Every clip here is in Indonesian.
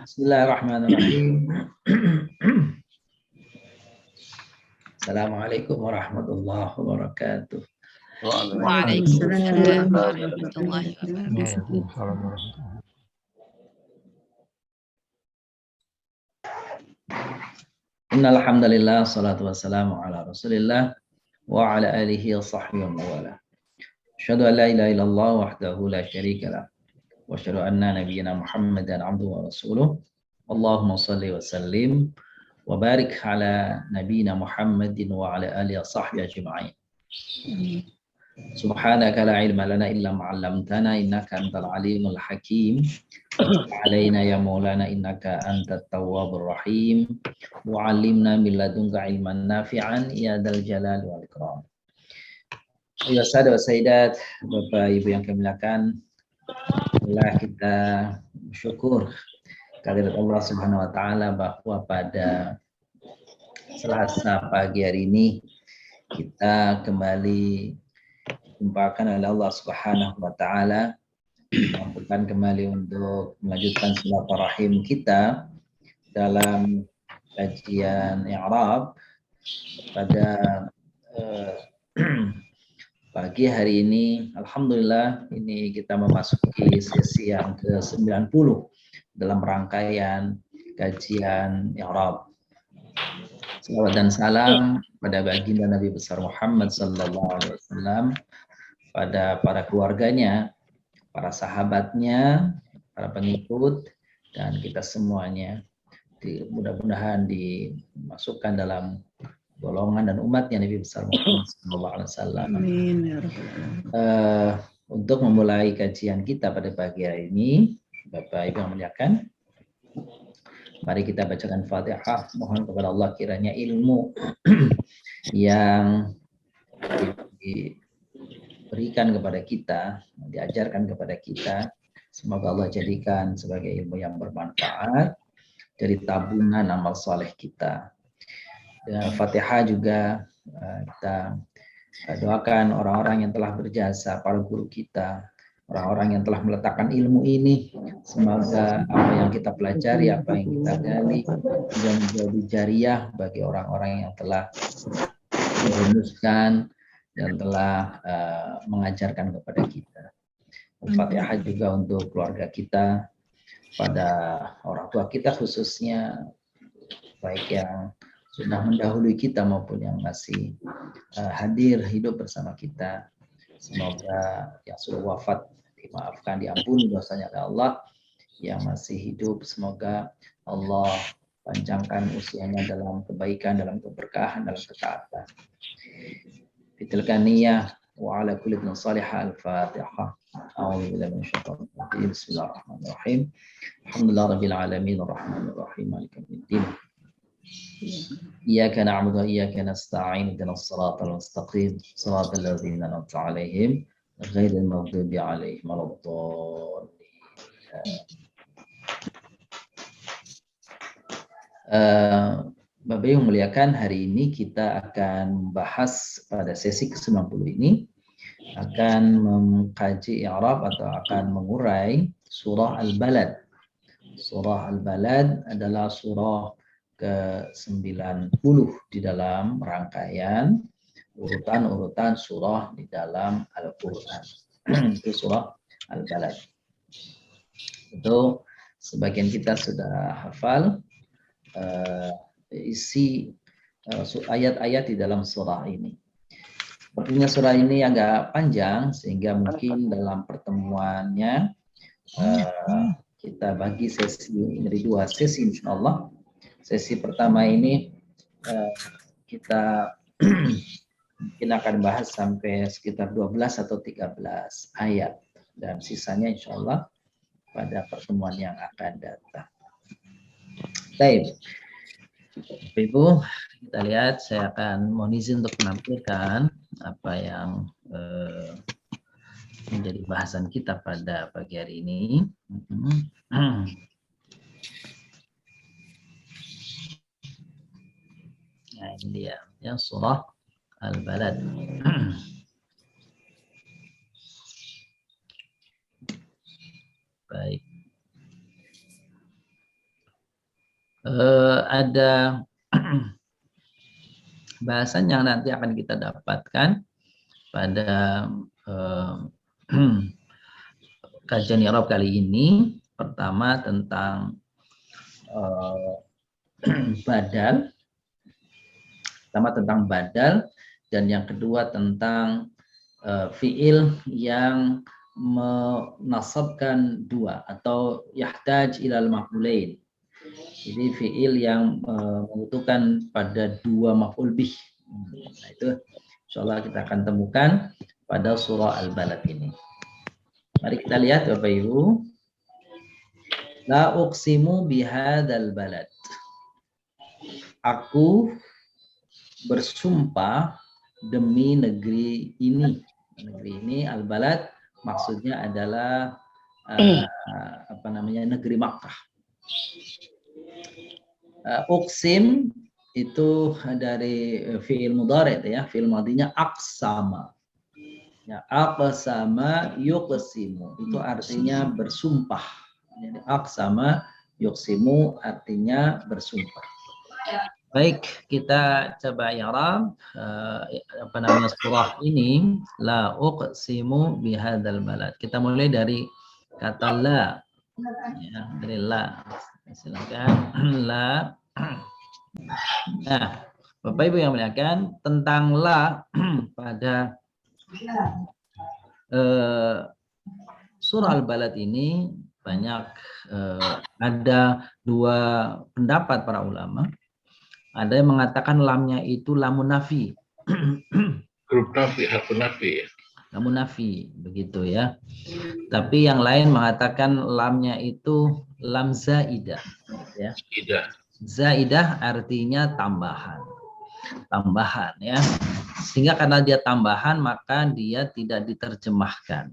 Bismillahirrahmanirrahim. Assalamualaikum warahmatullahi wabarakatuh. Waalaikumsalam warahmatullahi wabarakatuh. Innal hamdalillah salatu wassalamu ala Rasulillah wa ala alihi wa sahbihi wa wala. Asyhadu an la ilaha illallah wahdahu la syarika lah. Wa asyhadu anna nabiyyana Muhammadan abduhu wa rasuluh. Allahumma shalli wa sallim wa barik ala nabiyyina Muhammadin wa ala alihi wa sahbihi ajma'in. Subhanaka la ilma lana illa ma 'allamtana innaka antal alimul hakim. Alaina ya maulana innaka antat tawwabur rahim. Mu'allimna min ladunka ilman nafi'an ya dzal jalali wal ikram. Ya sahabat sayyidat, Bapak Ibu yang kami muliakan, marilah kita bersyukur kehadirat Allah Subhanahu wa taala bahwa pada Selasa pagi hari ini kita kembali dikumpulkan oleh Allah Subhanahu wa taala, mampukan kembali untuk melanjutkan silaturahim kita dalam kajian i'rab pada pagi hari ini. Alhamdulillah, ini kita memasuki sesi yang ke-90 dalam rangkaian kajian i'rab. Salawat dan salam pada baginda Nabi besar Muhammad sallallahu alaihi wasallam, pada para keluarganya, para sahabatnya, para pengikut, dan kita semuanya. Mudah-mudahan dimasukkan dalam golongan dan umatnya Nabi besar Muhammad sallallahu alaihi wasallam. Amin ya rabbal alamin. Untuk memulai kajian kita pada pagi hari ini, Bapak Ibu yang muliakan, mari kita bacakan Fatihah. Mohon kepada Allah kiranya ilmu yang diberikan kepada kita, diajarkan kepada kita, semoga Allah jadikan sebagai ilmu yang bermanfaat dari tabungan amal soleh kita. Dengan Fatihah juga kita doakan orang-orang yang telah berjasa, para guru kita, orang-orang yang telah meletakkan ilmu ini, semoga apa yang kita pelajari, apa yang kita gali, dan menjadi jariah bagi orang-orang yang telah merumuskan dan telah mengajarkan kepada kita. Al-Fatihah juga untuk keluarga kita, pada orang tua kita khususnya, baik yang sudah mendahului kita maupun yang masih hadir hidup bersama kita. Semoga yang sudah wafat dimaafkan, diampuni dosanya oleh Allah. Yang masih hidup, semoga Allah panjangkan usianya dalam kebaikan, dalam keberkahan, dalam ketaatan. Bitilkan niyah wa ala kulli bin salihah. Al-Fatihah. A'udzu billahi minasyaitonir rajim. Bismillahirrahmanirrahim. Alhamdulillah rabbil alamin arrahmanir rahim maliki yaumiddin. Iyyaka na'budu wa iyyaka nasta'in ihdinas siratal mustaqim siratal ladzina an'amta 'alaihim ghairil maghdubi 'alaihim waladdallin. Bapak Ibu muliakan, hari ini kita akan membahas pada sesi ke-90 ini akan mengkaji i'rab atau akan mengurai surah Al-Balad. Surah Al-Balad adalah surah ke-90 di dalam rangkaian urutan-urutan surah di dalam Al-Quran. Itu surah Al-Balad. Itu sebagian kita sudah hafal isi ayat-ayat di dalam surah ini. Sepertinya surah ini agak panjang, sehingga mungkin dalam pertemuannya kita bagi sesi menjadi 2 sesi insyaallah. Sesi pertama ini kita mungkin akan bahas sampai sekitar 12 atau 13 ayat, dan sisanya insyaallah pada pertemuan yang akan datang. Baik, Ibu, kita lihat, saya akan mohon izin untuk menampilkan apa yang menjadi bahasan kita pada pagi hari ini. Nah, ini dia, ya, surah Al-Balad. Baik. ada bahasan yang nanti akan kita dapatkan pada kajian i'rab kali ini. Pertama tentang badal, dan yang kedua tentang fiil yang menasabkan dua atau yahtaj ilal maf'ulain. Jadi fiil yang membutuhkan pada dua maf'ul bih. Nah, itu insyaallah kita akan temukan pada surah Al-Balad ini. Mari kita lihat Bapak Ibu. La uqsimu bihadzal balad. Aku bersumpah demi negeri ini. Negeri ini Al-Balad maksudnya adalah negeri Makkah. Uqsim itu dari fi'il mudhari ya, fi'il madinya aqsama. Ya, aqsama yuqsimu itu artinya bersumpah. Jadi aqsama yuqsimu artinya bersumpah. Baik, kita coba i'rab surah ini, la uqsimu bihadzal balad. Kita mulai dari kata la. Ya, dari la. Silakan la. Nah, Bapak Ibu yang muliakan, tentang la pada surah Al-Balad ini banyak ada dua pendapat para ulama. Ada yang mengatakan lamnya itu lamun nafi. Huruf nafi, harfu nafi. Lamun nafi, begitu ya. Tapi yang lain mengatakan lamnya itu lam zaidah. Ya. Zaidah artinya tambahan. Tambahan ya. Sehingga karena dia tambahan maka dia tidak diterjemahkan.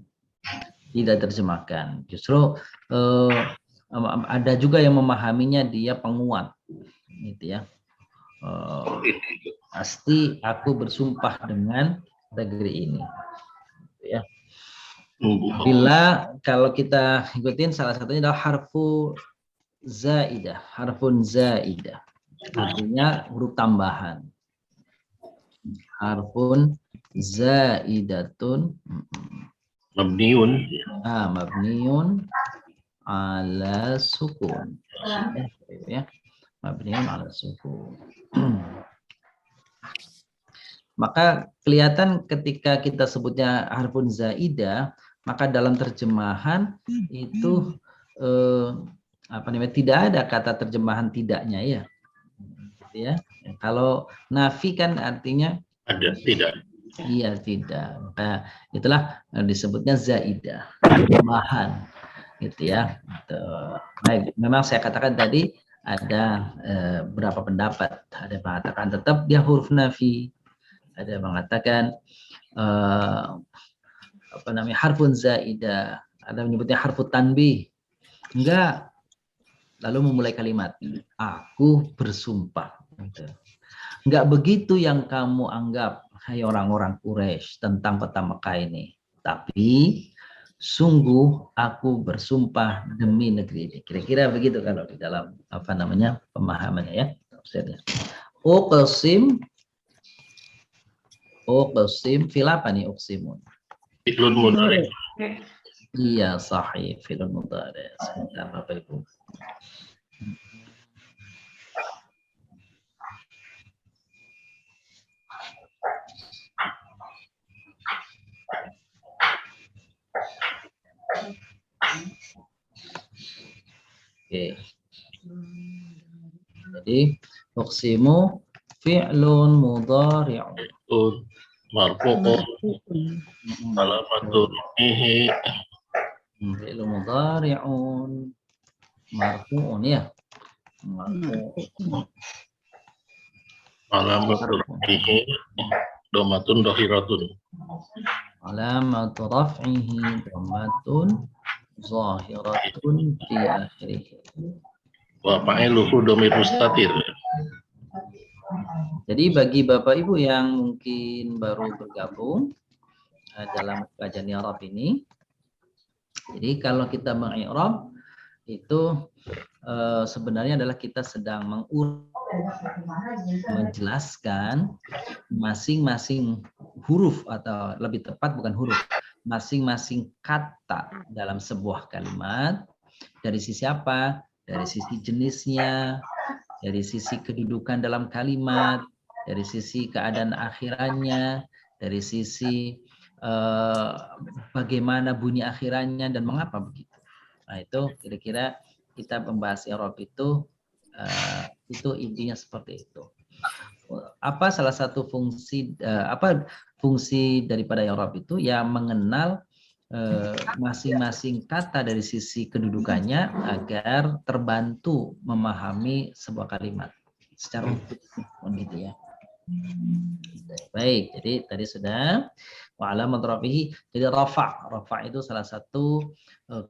Tidak terjemahkan. Justru ada juga yang memahaminya dia penguat. Gitu ya. Pasti aku bersumpah dengan negeri ini ya. Bila kalau kita ikutin salah satunya adalah harfun zaidah artinya huruf tambahan. Harfun zaidatun mabniun ala sukun ya. Mabniun ala sukun. Maka kelihatan ketika kita sebutnya harfun zaidah, maka dalam terjemahan itu tidak ada kata terjemahan tidaknya ya. Ya. Kalau nafi kan artinya ada, tidak. Iya, tidak. Maka itulah disebutnya zaidah, tambahan. Gitu ya. Baik, memang saya katakan tadi ada berapa pendapat. Ada yang mengatakan tetap dia huruf nafi, ada yang mengatakan harfun zaidah, ada yang menyebutnya harfut tanbih. Enggak, lalu memulai kalimat aku bersumpah. Enggak begitu yang kamu anggap, hai orang-orang Quraisy, tentang kota Mekah ini, tapi sungguh aku bersumpah demi negeri ini. Kira-kira begitu kalau di dalam pemahamannya ya. Uqsim fil apa nih uqsimun? Fi'lun mudhari. Iya, sahih, fi'lun mudhari. Sebentar Bapak Ibu. Oke. Jadi uqsimu fi'lun mudhari'un. Marfu'un. Alamatun ihi. Fi'lun mudhari'un. Marfu'un ya. Marfu'un. Alamatun ihi. Domatun dohiratun. Alamatu raf'ihi domatun zahiratun fi akhirih. Wa fa'iluhu dhamir mustatir. Jadi bagi Bapak Ibu yang mungkin baru bergabung dalam kajian i'rab ini, jadi kalau kita mengi'rab itu sebenarnya adalah kita sedang menjelaskan masing-masing huruf, atau lebih tepat bukan huruf, masing-masing kata dalam sebuah kalimat dari sisi apa? Dari sisi jenisnya, dari sisi kedudukan dalam kalimat, dari sisi keadaan akhirannya, dari sisi bagaimana bunyi akhirannya dan mengapa begitu. Nah, itu kira-kira kita membahas i'rab itu intinya seperti itu. Apa salah satu fungsi fungsi daripada i'rab itu? Ya mengenal masing-masing kata dari sisi kedudukannya agar terbantu memahami sebuah kalimat secara utuh, gitu ya. Baik, jadi tadi sudah wa'alamat rafihi. Jadi rafa itu salah satu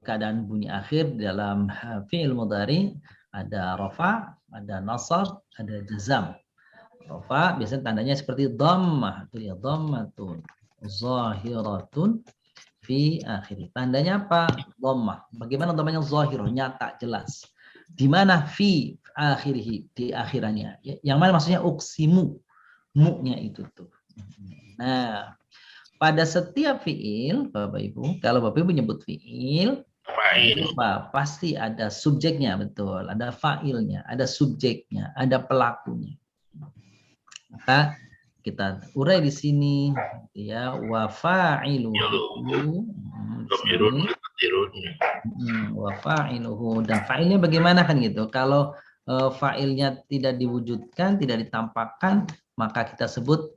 keadaan bunyi akhir dalam fi'il mudhari. Ada rafa, ada nasab, ada jazam. Rafa biasanya tandanya seperti dhammah, itu ya, dhammatun zahiratun fi akhiri. Tandanya apa? Dhammah. Bagaimana dhammahnya? Zahir, nyata, jelas. Di mana? Fi akhirihi, di akhirannya. Yang mana maksudnya? Uksimu, mu-nya itu tuh. Nah, pada setiap fiil, Bapak Ibu, kalau Bapak Ibu menyebut fiil, pasti ada subjeknya, betul. Ada fa'ilnya, ada subjeknya, ada pelakunya. Maka kita urai di sini, ya, wa fa'iluhu, wa fa'iluhu, dan fa'ilnya bagaimana kan gitu? Kalau fa'ilnya tidak diwujudkan, tidak ditampakkan, maka kita sebut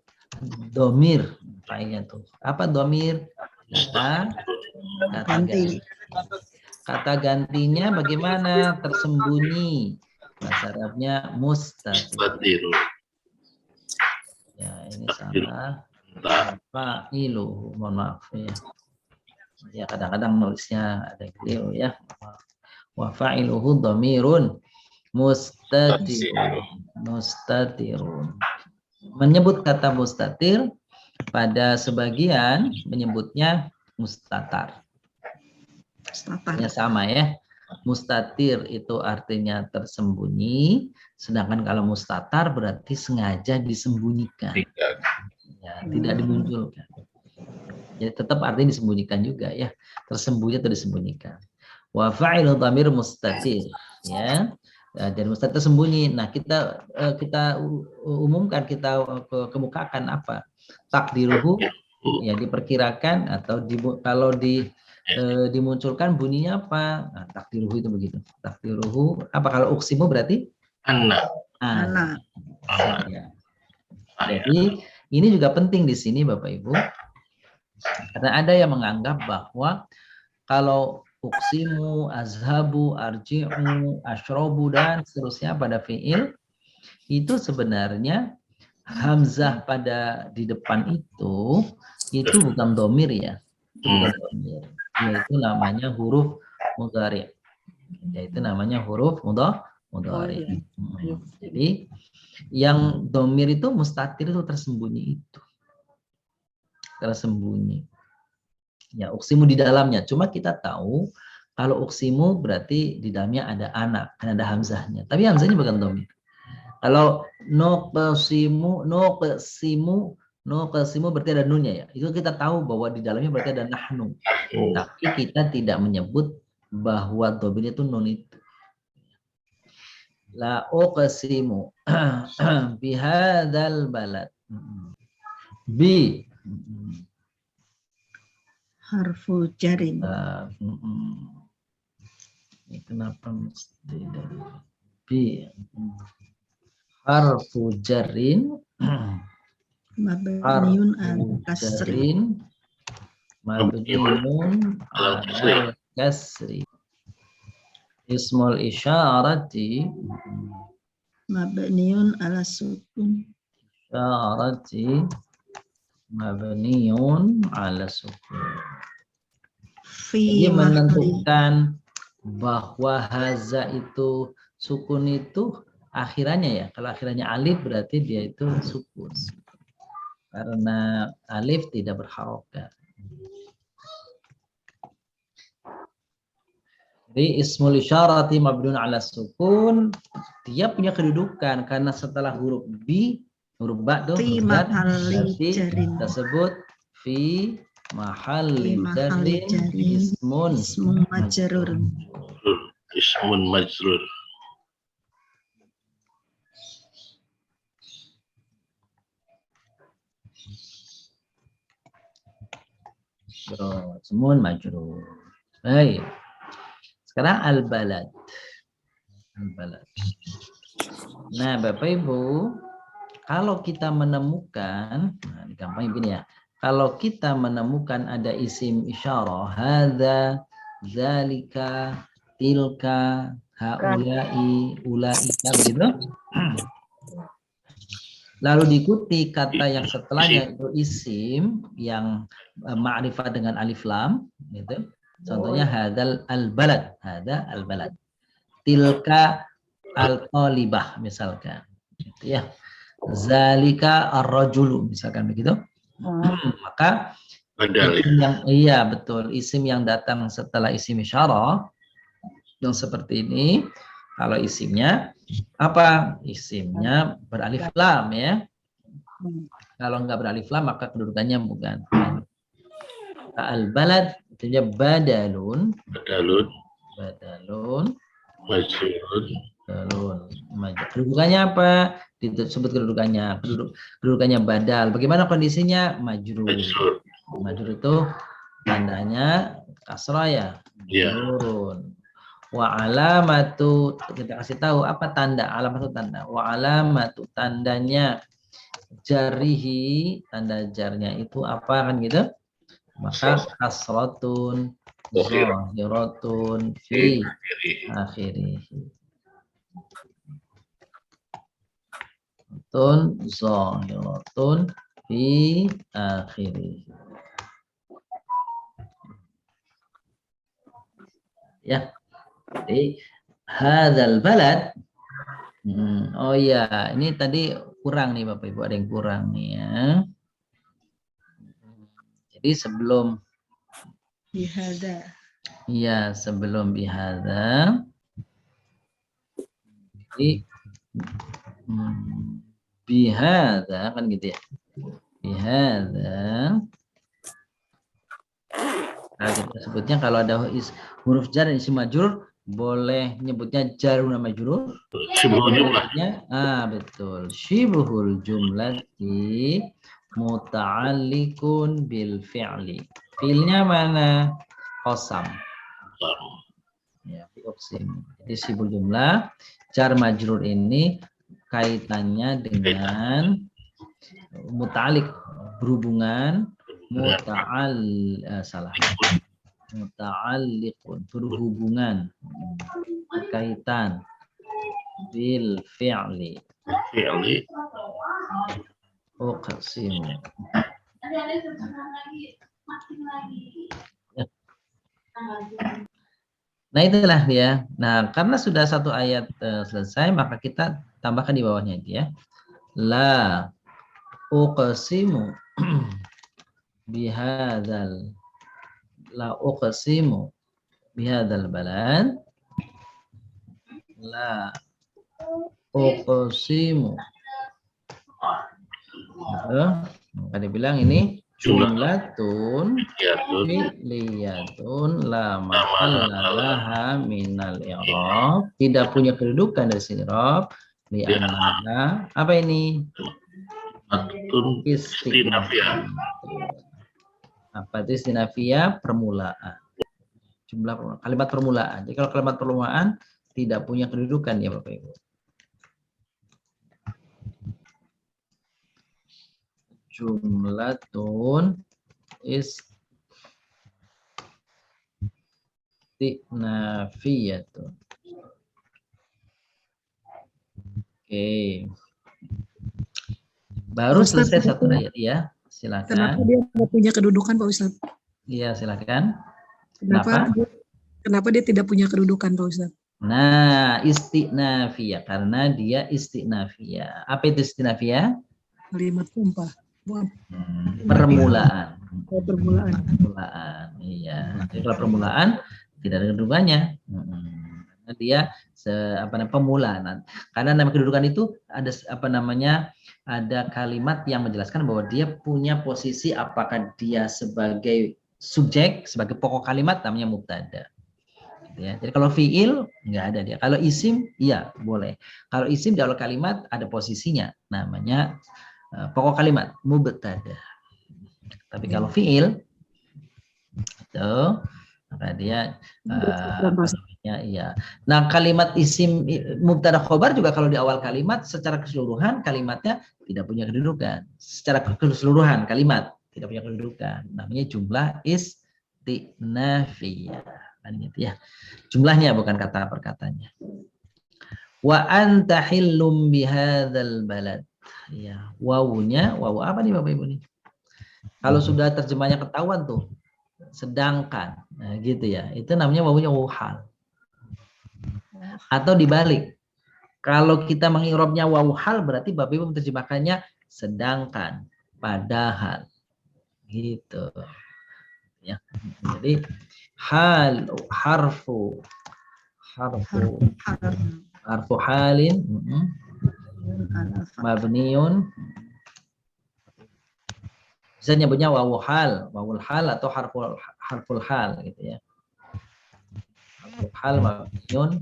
domir. Fa'ilnya tuh apa? Domir, kata ganti. Kata gantinya bagaimana? Tersembunyi. Bahasa Arabnya mustatir. Ya, ini salah. Fa'iluhu, mohon maaf ya. Ya, kadang-kadang nulisnya ada keliru ya. Wa fa'iluhu dhamirun mustatirun. Menyebut kata mustatir, pada sebagian menyebutnya mustatar. Ya, sama ya. Mustatir itu artinya tersembunyi, sedangkan kalau mustatar berarti sengaja disembunyikan. Ya, tidak dimunculkan. Jadi tetap artinya disembunyikan juga ya. Tersembunyi atau disembunyikan. Wa fa'ilu dhamir mustatir, ya. Dan mustatir tersembunyi. Nah, kita umumkan, kita kemukakan apa? Takdiruhu, ya, diperkirakan, atau kalau dimunculkan bunyinya apa? Nah, takdiruhu itu begitu. Takdiruhu apa? Kalau uksimu berarti Anna. Ya. Jadi ini juga penting di sini Bapak Ibu, karena ada yang menganggap bahwa kalau uksimu, azhabu, arji'u, asyrobu, dan seterusnya pada fi'il, itu sebenarnya hamzah pada di depan itu bukan domir ya. Itu bukan domir. Yaitu namanya huruf mudhari. Yaitu namanya huruf mudhari. Jadi yang domir itu mustatir itu tersembunyi itu. Tersembunyi. Ya, uksimu di dalamnya. Cuma kita tahu kalau uksimu berarti di dalamnya ada anak, kan ada hamzahnya. Tapi hamzahnya bukan domir. Kalau nuqsimu berarti ada nunnya ya. Itu kita tahu bahwa di dalamnya berarti ada nahnu. Tapi kita tidak menyebut bahwa domir itu nun itu. La uqsimu bihadzal balad. Bi harfu jarin. Ini kenapa mesti dari bi? Harfu jarin. Mabniun al-kasri. Mabniun al-kasri. Ismul isyarati. Mabniun ala sukun. Isyarati. Mabniun ala sukun. Jadi menentukan bahwa haza itu sukun itu akhirannya ya. Kalau akhirannya alif berarti dia itu sukun. Karena alif tidak berharokat. Jadi ismul isyarati mabniun ala sukun, dia punya kedudukan karena setelah huruf ba tuh Fi huruf mahalli berarti jarin. tersebut fi mahalli Fi mahalli jarin jarin. ismun Ismun majrur. Ismun majrur. ismun majrur. Baik. Sekarang al-balad. Al-balad. Nah, Bapak Ibu, kalau kita menemukan, nah, gampang begini ya. Kalau kita menemukan ada isim isyarah, hadza, zalika, tilka, haulai, ulaika begitu. Lalu diikuti kata yang setelahnya itu isim yang ma'rifah dengan alif lam gitu. Contohnya hadzal al-balad, hadza al-balad. Tilka al-talibah misalkan. Gitu ya. Zalika ar-rajulu misalkan begitu. Maka isim yang betul, isim yang datang setelah isim isyarah yang seperti ini, kalau isimnya apa? Isimnya beralif lam ya. Kalau enggak beralif lam maka kedudukannya bukan. Al-balad itu badalun. Badalun. Majrur. Kedudukannya apa? Disebut kedudukannya. Kedudukannya badal. Bagaimana kondisinya? Majrur. Majrur itu tandanya kasrah ya. Turun. Wa alamatu, kita kasih tahu apa tanda, alamat itu tanda. Wa alamatu, tandanya jarihi, tanda jarnya itu apa kan gitu? Maka kasratun zahiratun fi akhirih. Tun zahiratun fi akhirih. Ya. Jadi hadzal balad. Oh ya, ini tadi kurang nih Bapak Ibu, ada yang kurang nih ya. Jadi sebelum bihadza. Iya, sebelum bihadza. Jadi bihadza kan gitu ya. Bihadza. Nah, kita sebutnya kalau ada huruf jar dan isim majrur boleh nyebutnya jarun nama majrur. Syibhul jumlah. Betul. Syibhul jumlati muta'alliqun bil fi'li. Fi'ilnya mana? Qasam. Ya, fi'uqsim. Jadi syibhul jumlah jar majrur ini kaitannya dengan muta'alliq, berhubungan, muta'alliqun, berhubungan, berkaitan bil fi'li. Uqsimu. Nah itulah dia. Nah karena sudah satu ayat selesai maka kita tambahkan di bawahnya itu ya. La uqsimu bihadzal, la uqsimu bihadzal balad, la uqsimu. Maka dibilang ini jumlatun fi'liyatun la mahalla minal i'rab, tidak punya kedudukan dari sini i'rab li'annaha apa ini? Istinafiyah. Apa itu istinafiyah? Permulaan. Jumlah kalimat permulaan. Jadi kalau kalimat permulaan tidak punya kedudukan ya Bapak Ibu. Jumlatun istinafiyatun. Oke. Baru Ustaz, selesai satu ayat ya. Silakan. Kenapa dia tidak punya kedudukan Pak Ustaz? Iya, silakan. Kenapa dia tidak punya kedudukan Pak Ustaz? Nah, istinafiyah karena dia istinafiyah. Apa itu istinafiyah? Kalimat sumpah. Permulaan. Permulaan. Permulaan. Iya. Jadi kalau permulaan Tidak ada kedudukannya. Karena dia pemula. Karena nama kedudukan itu ada ada kalimat yang menjelaskan bahwa dia punya posisi apakah dia sebagai subjek, sebagai pokok kalimat namanya mubtada. Gitu ya. Jadi kalau fiil nggak ada dia. Kalau isim iya boleh. Kalau isim di awal kalimat ada posisinya namanya pokok kalimat mubtada. Apa kalau fiil itu maka dia iya. Nah, kalimat isim mubtada khobar juga kalau di awal kalimat secara keseluruhan kalimatnya tidak punya kedudukan. Secara keseluruhan kalimat tidak punya kedudukan. Namanya jumlah istinafiyah. Kan gitu ya. Jumlahnya bukan kata per katanya. Wa anta hillum bihadzal balad. Ya, wawunya, wawu apa nih Bapak Ibu nih? Kalau sudah terjemahnya ketahuan tuh, sedangkan, nah gitu ya, itu namanya wawunya wawu hal. Atau dibalik, kalau kita mengirobnya wawu hal berarti Bapak Ibu menerjemahkannya sedangkan, padahal, gitu. Ya, jadi harfu halin, mabniun. Bisa nyebutnya wawul hal atau harful hal gitu ya. Harful hal mabniun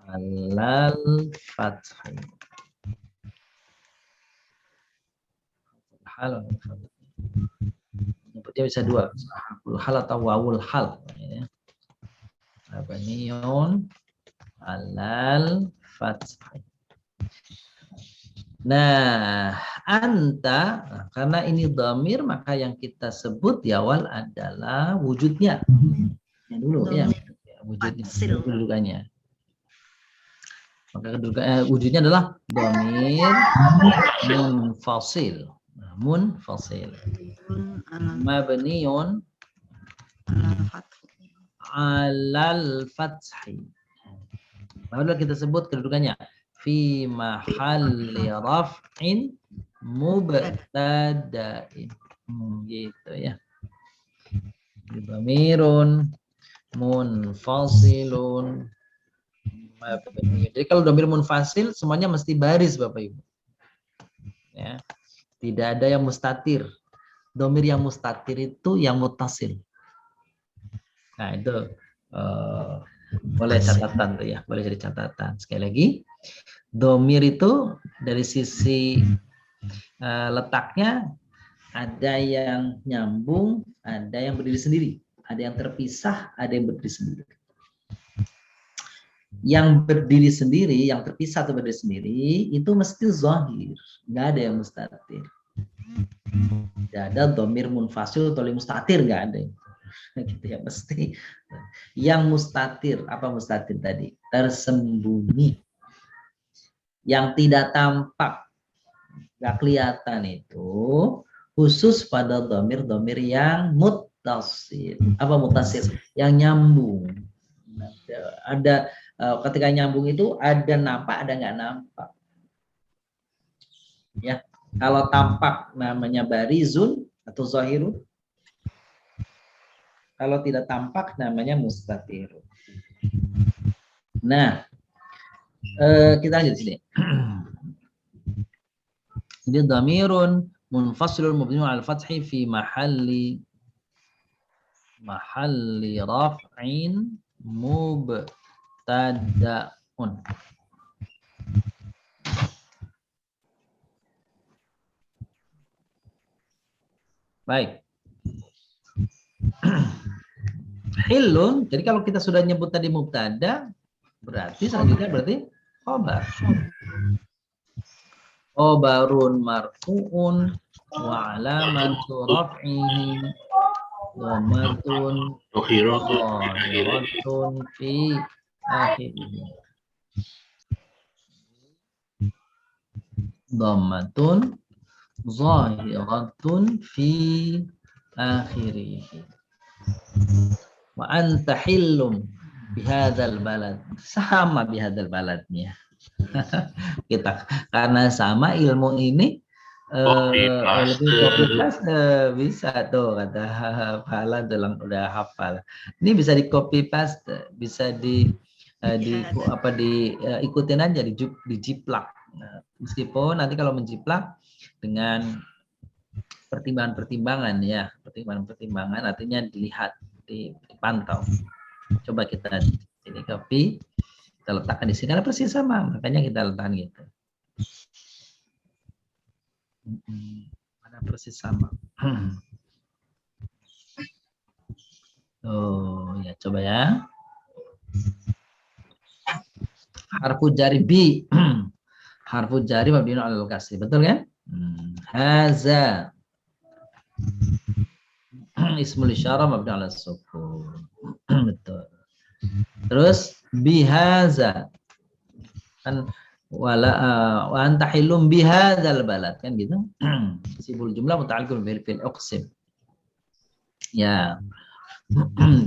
alal fathhi. Hal nyebutnya bisa dua, harful hal atau wawul hal ya. Mabniun alal fathhi. Nah, anta, karena ini dhamir maka yang kita sebut di awal adalah wujudnya. Yang dulu ya, wujudnya, kedudukannya. Maka wujudnya adalah dhamir munfasil. Munfasil. Mabniun alal fathhi. Lalu kita sebut kedudukannya fi mahalli raf'in mubtada'in. Gitu ya. Dhamirun munfasilun mabni. Jadi kalau dhamir munfasil semuanya mesti baris Bapak Ibu. Ya. Tidak ada yang mustatir. Dhamir yang mustatir itu yang muttasil. Nah, itu boleh catatan tuh ya, boleh jadi catatan. Sekali lagi, dhamir itu dari sisi letaknya ada yang nyambung, ada yang berdiri sendiri, ada yang terpisah, ada yang berdiri sendiri. Yang berdiri sendiri, yang terpisah atau berdiri sendiri itu mesti zahir, nggak ada yang mustatir. Tidak ada dhamir munfasil atau mustatir, nggak ada. Gitu ya, mesti yang mustatir. Apa mustatir tadi? Tersembunyi, yang tidak tampak, nggak kelihatan, itu khusus pada dhamir yang muttasil. Apa muttasil? Yang nyambung. Ada ketika nyambung itu ada nampak, ada nggak nampak. Ya, kalau tampak namanya barizun atau zahirun. Kalau tidak tampak namanya mustatir. Nah, kita lanjut sini. Jadi dhamirun munfasilun mabniun 'alal fathi fi mahalli raf'in mubtada'un. Baik. Hilun, jadi kalau kita sudah nyebut tadi mubtada, berarti selanjutnya berarti khobar. Khobarun marfu'un wa alamatu raf'ihi dhammatun zahiratun fi akhirih. Dhammatun zahiratun fi akhirih. Wa anta hillum bihadzal balad. Sama bihadzal baladnya. Kita karena sama ilmu ini Copy paste. copy paste bisa tuh kata Pahala udah hafal. Ini bisa di copy paste, bisa ikutin aja dijiplak. Nah, meskipun nanti kalau menjiplak dengan pertimbangan ya, pertimbangan artinya dilihat, dipantau. Coba kita ini copy, kita letakkan di sini karena persis sama, makanya kita letakkan gitu. Mana persis sama. Oh ya, coba ya. Harfu jari bi. Harfu jari mabniun 'alal kasri. Betul kan? Haza. Ismul isyarah mabniun 'alas sukun. Betul. Terus bihaza. Kan wala wa anta hilum bihadzal balad kan gitu. Sibul jumlah muta'alliqun bil fi'l uqsim. Ya.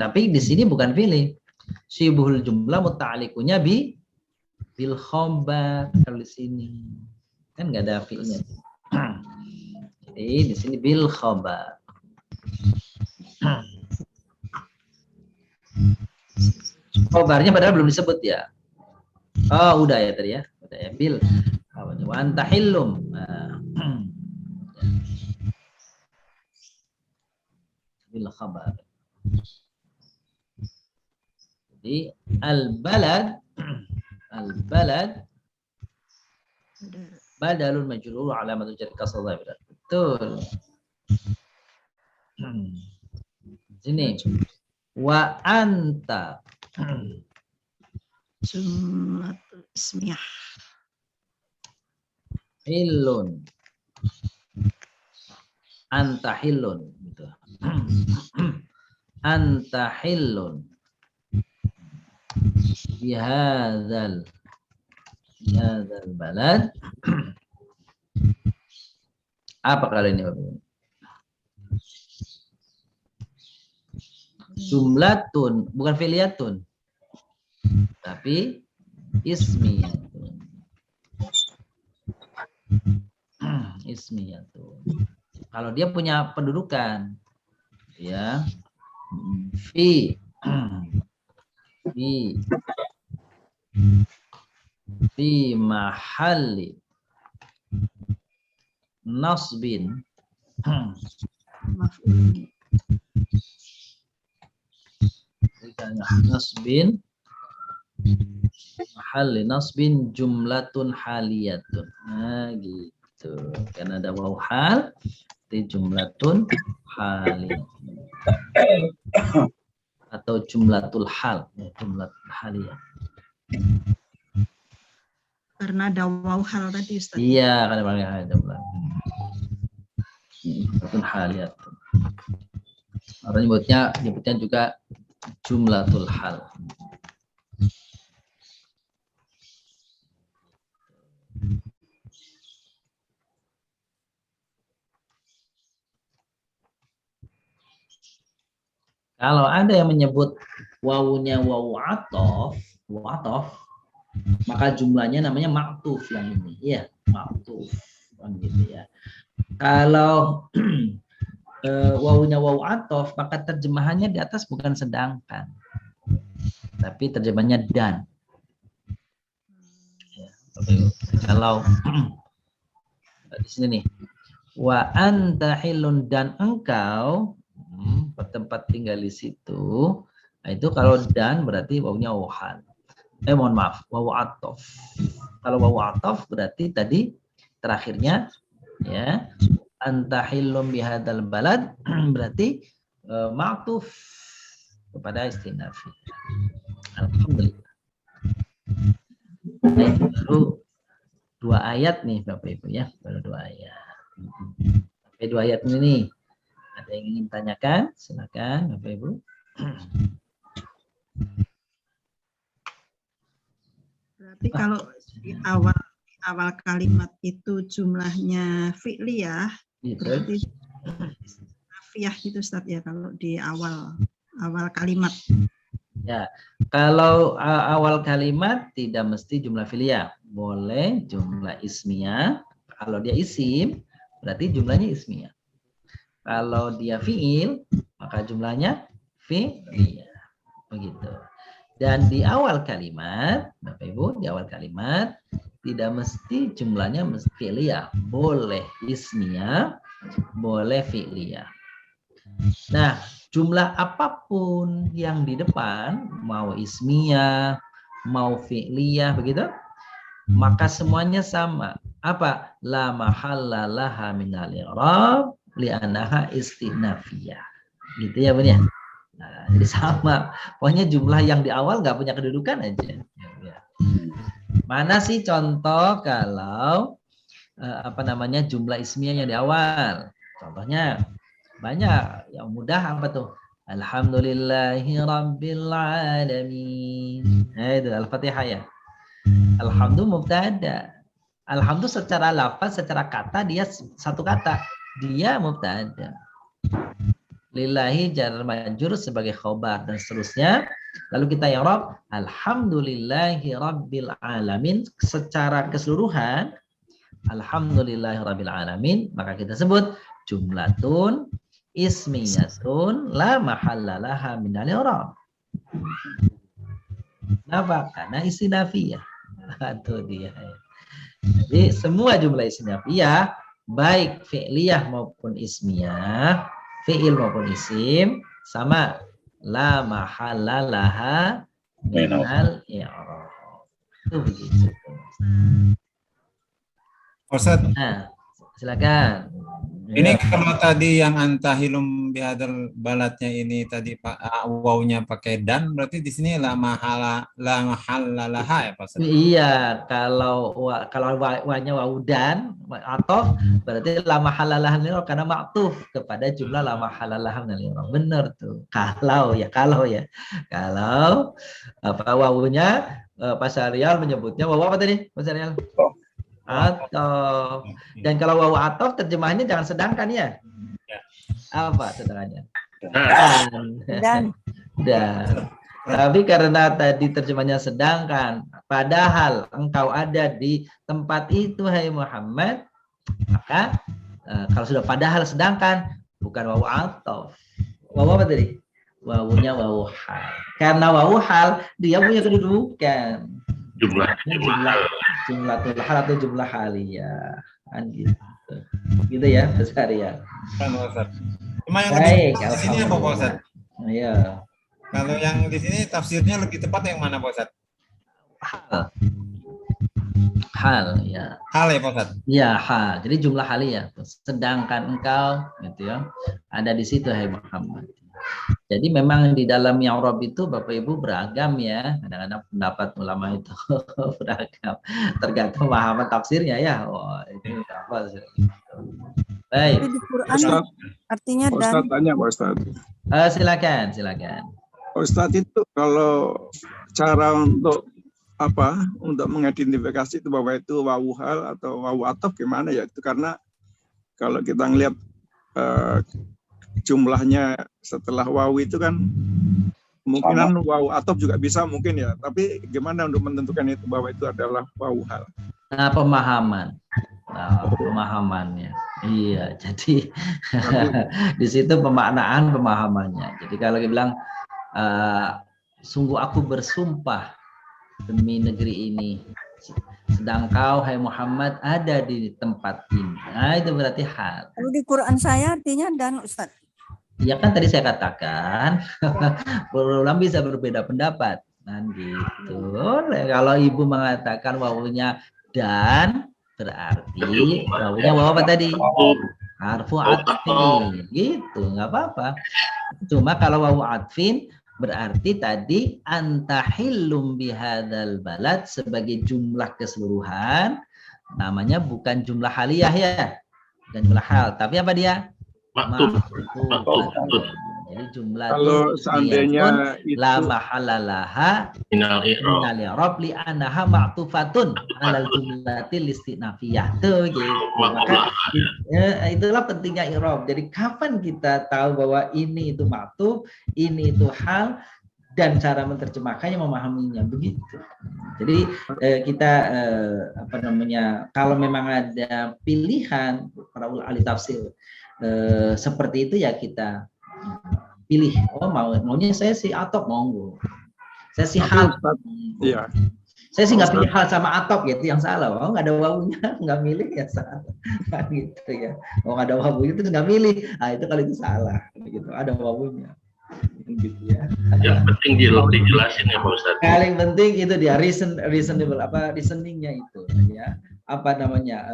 Tapi di sini bukan fi'il. Sibul jumlah muta'alliqunya bil khabar kalau di sini. Kan enggak ada fi'ilnya. Jadi di sini bil khabar. Khabarnya padahal belum disebut ya. Oh, udah ya tadi ya. Udah ya bil. Wa anta hillum. Bil khabar. Jadi al-balad badalun majrur alamatul jar kasrah dhahirah. Betul. Sini. Wa anta Jumlatul ismiyah. Hillun. Anta hillun gitu. Anta hillun. Bihadzal balad. Apa kali ini Bapak? Jumlatun, bukan fi'liyatun. Tapi ismiyatun. Ismiyatun. Kalau dia punya pendudukan ya fi mahalli nasbin mahalli nasbin jumlatun haliyatun. Nah gitu. Karena ada waw hal, itu jumlatun haliyatun. Atau jumlatul hal, jumlatul haliyah. Karena ada waw hal tadi Ustaz. Iya, karena pakai hal jumlah. Jumlatul haliyatun. Orang nyebutnya juga jumlatul hal. Kalau ada yang menyebut wawunya wawu atof, maka jumlahnya namanya ma'tuf yang ini. Iya, ma'tuf. Gitu ya. Kalau wawunya wawu atof, maka terjemahannya di atas bukan sedangkan. Tapi terjemahannya dan. Ya, kalau di sini nih. Wa anta hilun dan engkau bertempat tinggal di situ. Nah, itu kalau dan berarti wawunya wawuhan. Mohon maaf, wawu atof. Kalau wawu atof berarti tadi terakhirnya ya anta hilum bihadzal balad berarti ma'tuf kepada istinafi. Alhamdulillah. Nah, itu baru 2 ayat nih Bapak Ibu ya, baru 2 ayat. Sampai 2 ayat ini nih. Ada yang ingin tanyakan? Silakan Bapak Ibu. Berarti kalau di awal kalimat itu jumlahnya fi'liyah, berarti nafiyah gitu Ustaz ya kalau di awal kalimat. Ya, kalau awal kalimat tidak mesti jumlah fi'liyah, boleh jumlah ismiyah. Kalau dia isim berarti jumlahnya ismiyah. Kalau dia fi'il, maka jumlahnya fi'liyah. Begitu. Dan di awal kalimat, Bapak Ibu, di awal kalimat tidak mesti jumlahnya mesti fi'liyah. Boleh ismiyah, boleh fi'liyah. Nah, jumlah apapun yang di depan, mau ismiyah, mau fi'liyah, begitu, maka semuanya sama. Apa? La mahalla laha minal i'rab li'annaha istinafiyah. Gitu ya, Bun ya? Nah, jadi sama. Pokoknya jumlah yang di awal nggak punya kedudukan aja. Ya. Mana sih contoh kalau jumlah ismiyah yang di awal? Contohnya banyak. Yang mudah apa tuh? Alhamdulillahi rabbil alamin. Nah, itu Al-Fatihah ya. Alhamdulillah mubtada. Alhamdulillah secara lafaz, secara kata dia satu kata. Dia mubtada. Lillahi jar majrur sebagai khobar dan seterusnya. Lalu kita i'rab alhamdulillahi rabbil alamin secara keseluruhan. Alhamdulillahi rabbil alamin, maka kita sebut jumlatun ismiyatun la mahalla laha minal i'rab. Kenapa? Karena istinafiyah. Itu dia. Jadi semua jumlah istinafiyah baik fi'liyah maupun ismiyah, fi'il maupun isim sama la mahalla laha minal i'rab. Itu begitu. Ustaz, Nah, silakan. ini kalau tadi yang antahilum bihadal balatnya ini tadi Pak wawnya pakai dan, berarti di sini la mahallalaha ya Pak Ustaz? Iya, kalau wanya waudan atau berarti la mahallalaha karena maktuf kepada jumlah la mahallalaha minal. Benar tuh. Kalau apa wawunya Pak Syarial menyebutnya wawu apa tadi Pak Syarial? Atau. Dan kalau wawu atof terjemahannya jangan sedangkan ya. Apa sedangkannya? Dan. Tapi karena tadi terjemahnya sedangkan, padahal engkau ada di tempat itu hai Muhammad, maka kalau sudah padahal sedangkan bukan wawu atof. Wawu apa tadi? Wawunya wawu hal. Karena wawu hal dia punya kedudukan. Jumlah hal atau jumlah haliyah kan gitu. Gitu ya besar ya. Cuma yang lebih Baik, di sini apa Pak Ustaz? Iya. Kalau yang di sini tafsirnya lebih tepat yang mana Pak Ustaz? Hal ya. Hal ya Pak Ustaz? Iya, hal. Jadi jumlah haliyah. Sedangkan engkau gitu ya. Ada di situ hai Muhammad. Jadi memang di dalam i'rab itu Bapak Ibu beragam ya. Kadang-kadang pendapat ulama itu beragam. Tergantung pemahaman tafsirnya ya. Oh, itu apa sih? Baik. Di Quran artinya dan. Ustaz tanya Pak Ustaz. Silakan. Ustaz itu kalau cara untuk apa? Untuk mengidentifikasi itu bahwa itu wawu hal atau wawu atof gimana ya? Itu karena kalau kita ngelihat jumlahnya setelah wawu itu kan kemungkinan wawu atof juga bisa mungkin ya. Tapi gimana untuk menentukan itu bahwa itu adalah wawu hal? Nah, pemahamannya. Iya, jadi di situ pemahamannya. Jadi kalau dia bilang sungguh aku bersumpah demi negeri ini, sedang kau hai Muhammad ada di tempat ini. Nah, itu berarti hal. Kalau di Quran saya artinya dan Ustaz. Ya kan tadi saya katakan ulama bisa berbeda pendapat. Nah, gitu. Kalau ibu mengatakan wawunya dan berarti wawunya wawu apa tadi? Harfu atfin. Gitu, nggak apa-apa. Cuma kalau wawu atfin berarti tadi antahillum bihadzal balad sebagai jumlah keseluruhan namanya bukan jumlah haliyah ya. Bukan jumlah hal, tapi apa dia? Maktub. Jadi jumlah kalau seandainya itu la mahallalaha minal i'rab li annaha ma'tufatun alal jumlatil istinafiyah. Tuh gitu. Maka itulah pentingnya i'rab. Jadi kapan kita tahu bahwa ini itu ma'tuf, ini itu hal, dan cara menerjemahkannya, memahaminya begitu. Jadi kita kalau memang ada pilihan para ahli tafsir seperti itu ya kita pilih. Oh maunya saya si Atop, monggo. Saya si Hal. Iya. Saya sih nggak pilih Hal sama Atop gitu yang salah. Oh nggak ada wawunya, nggak milih ya salah. Kan gitu ya. Oh nggak ada wawunya itu nggak milih. Nah itu kalau itu salah. Gitu. Ada wawunya. Gitu ya. Yang penting dijelasin ya Pak Ustadz. Paling penting itu dia reasonable reasoningnya itu ya. Apa namanya?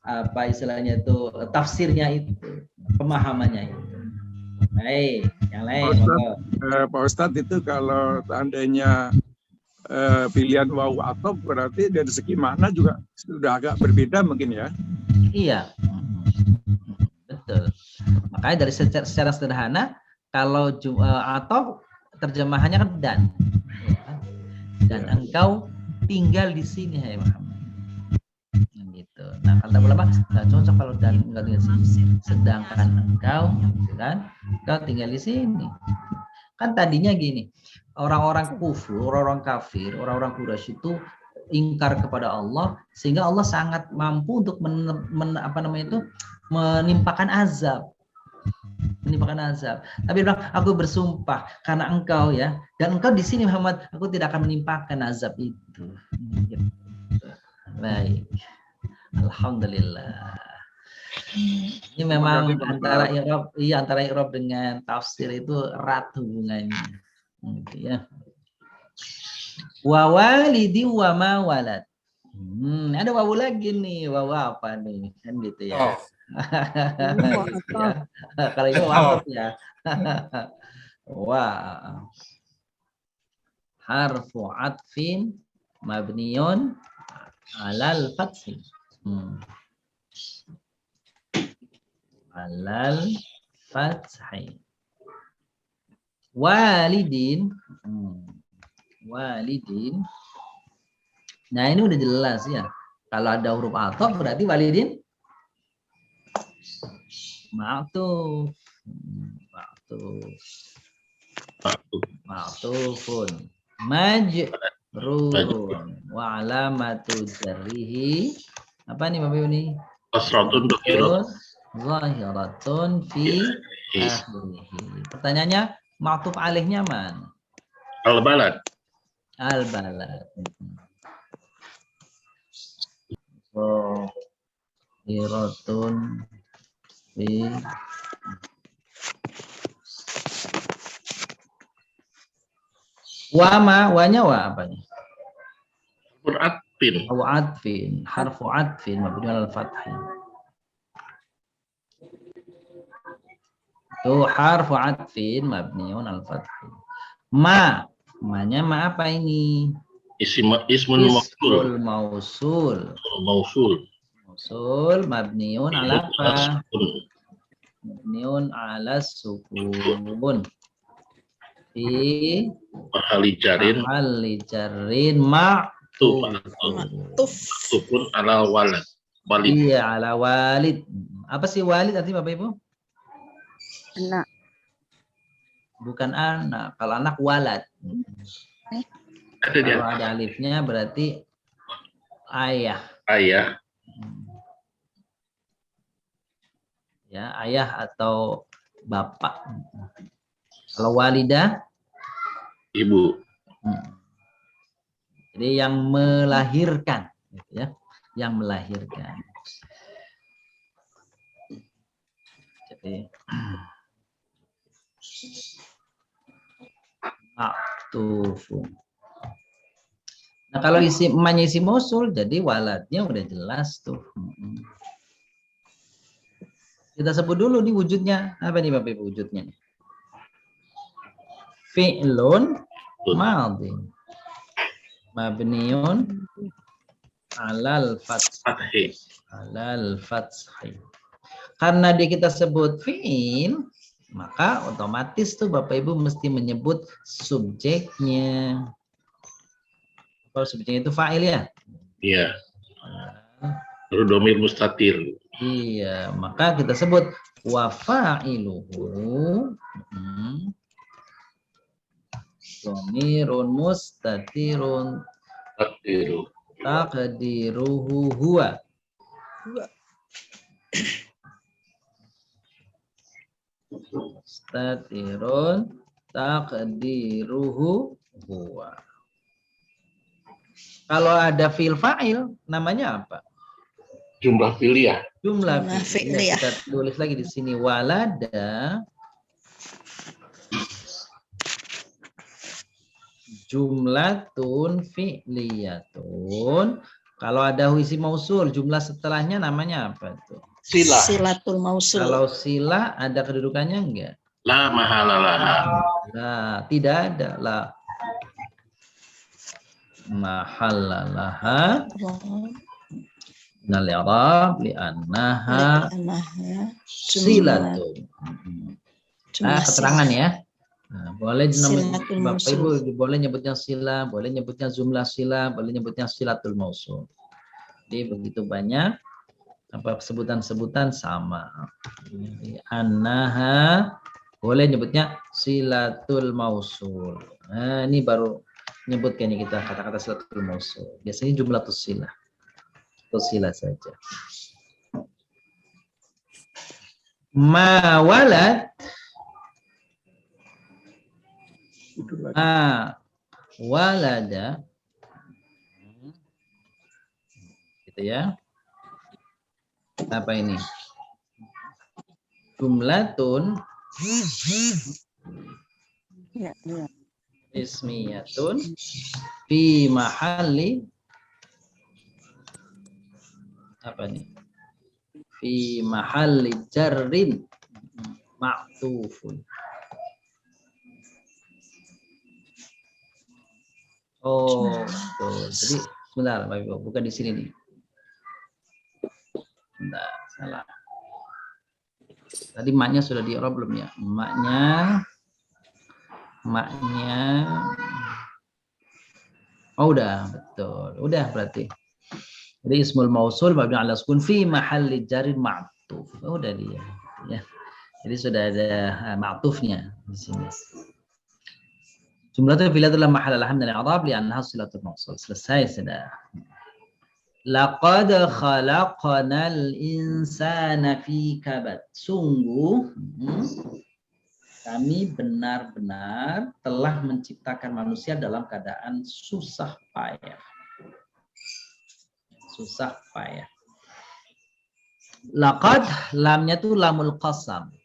Apa istilahnya itu tafsirnya itu, pemahamannya itu. Baik, yang lain. Pak Ustadz itu kalau seandainya pilihan wawu atop berarti dari segi makna juga sudah agak berbeda mungkin ya. Iya, betul. Makanya dari secara sederhana kalau atau terjemahannya kan dan engkau tinggal di sini hai Muhammad. Gitu. Nah kata ulama nggak cocok kalau dan enggak tinggal di sini. Sedangkan engkau, gitu kan, engkau tinggal di sini. Kan tadinya gini, orang-orang kufur, orang-orang kafir, orang-orang Quraisy itu ingkar kepada Allah sehingga Allah sangat mampu untuk menimpakan azab. Tapi bilang, aku bersumpah karena engkau ya, dan engkau di sini Muhammad, aku tidak akan menimpakan azab itu. Baik, alhamdulillah. Ini memang antara i'rab dengan tafsir itu erat hubungannya. Gitu ya. Wa walidi wa ma walad. Ada wawu lagi nih, wawu apa nih? Kan gitu ya. Ya. Kalau itu wawu ya. Wa harfu atfin mabniun alal fathi. Alal fathi. Walidin. Walidin. Nah ini udah jelas ya. Kalau ada huruf ataf berarti walidin ma'tuf. Ma'tufun. Majrurun. Wa alamatu jarrihi. Apa nih Bapak Ibu nih? Kasratun dhukirun. Zahiratun fi akhirih. Pertanyaannya ma'tuf alaihnya mana? Al-balad. Al-balad. Zahiratun fi wanya apa nih? Harfu atfin mabni al fathi. Itu harfu atfin mabniun al fathi. Ma-nya apa ini? Ismul mausul. Mausul Mabniun ala apa? Mabniun ala sukun. Fi mahali jarin ma'tuf sukun ala walad. Iya, ala walid. Apa sih walid artinya Bapak Ibu? Anak. Bukan anak. Kalau anak walad. Kalau ada alifnya berarti ayah. Ya, ayah atau bapak. Kalau walidah, ibu. Jadi yang melahirkan, gitu ya, yang melahirkan. Jadi ma'tufun. Nah kalau emaknya isi mausul, jadi waladnya udah jelas tuh. Kita sebut dulu nih wujudnya. Apa nih Bapak Ibu wujudnya? Fi'lun madhi mabniun alal fathi. Karena dia kita sebut fi'il, maka otomatis tuh Bapak Ibu mesti menyebut subjeknya. Kalau subjeknya itu fa'il ya? Iya. Baru dhamir mustatir. Iya, maka kita sebut wa fa'iluhu Dhamirun mustatirun Takdiru. taqdiruhu huwa. Mustatirun taqdiruhu huwa. Kalau ada fi'il fa'il namanya apa? Jumlah fi'liyah. Jumlah Jumlah fi'liyah. fi'liyah. Kita tulis lagi di sini walada jumlatun fi'liyatun. Kalau ada isim mausul jumlah setelahnya namanya apa tuh? Sila. Silatul mausul. Kalau sila ada kedudukannya enggak? La mahalalaha. Nah, tidak ada lah. Mahallalaha nal i'rab li'annaha silatun. Keterangan ya. Nah, boleh Silatul Bapak mausul. Ibu boleh nyebutnya sila, boleh nyebutnya jumlah sila, boleh nyebutnya silatul mausul. Jadi begitu banyak apa sebutan-sebutan sama. Annaha boleh nyebutnya silatul mausul. Nah, ini baru nyebutkan ini kita kata-kata silatul mausul. Biasanya jumlah sila. Sila saja. Ma walad walada gitu ya. Apa ini? Jumlatun Ya, ya. ismiyatun fi mahalli apa nih? Fi mahalli jarrin ma'tufun. Oh, betul. Jadi sebentar, Bapak Ibu, bukan di sini nih. Enggak, salah. Tadi maknya sudah di Arab belum ya? Maknya oh udah, betul. Udah berarti. Jadi ismul mausul mabni ala sukun fi mahalli jarrin ma'tuf. Oh, udah dia. Ya. Jadi sudah ada ma'tufnya di sini. Jumlatul fi'liyatul mahalla laha min al-i'rab li'annaha silatul mausul. Selesai sudah. Laqad khalaqnal insana fi kabad. Sungguh kami benar-benar telah menciptakan manusia dalam keadaan susah payah. Susah payah. Laqad lamnya tuh lamul qasam.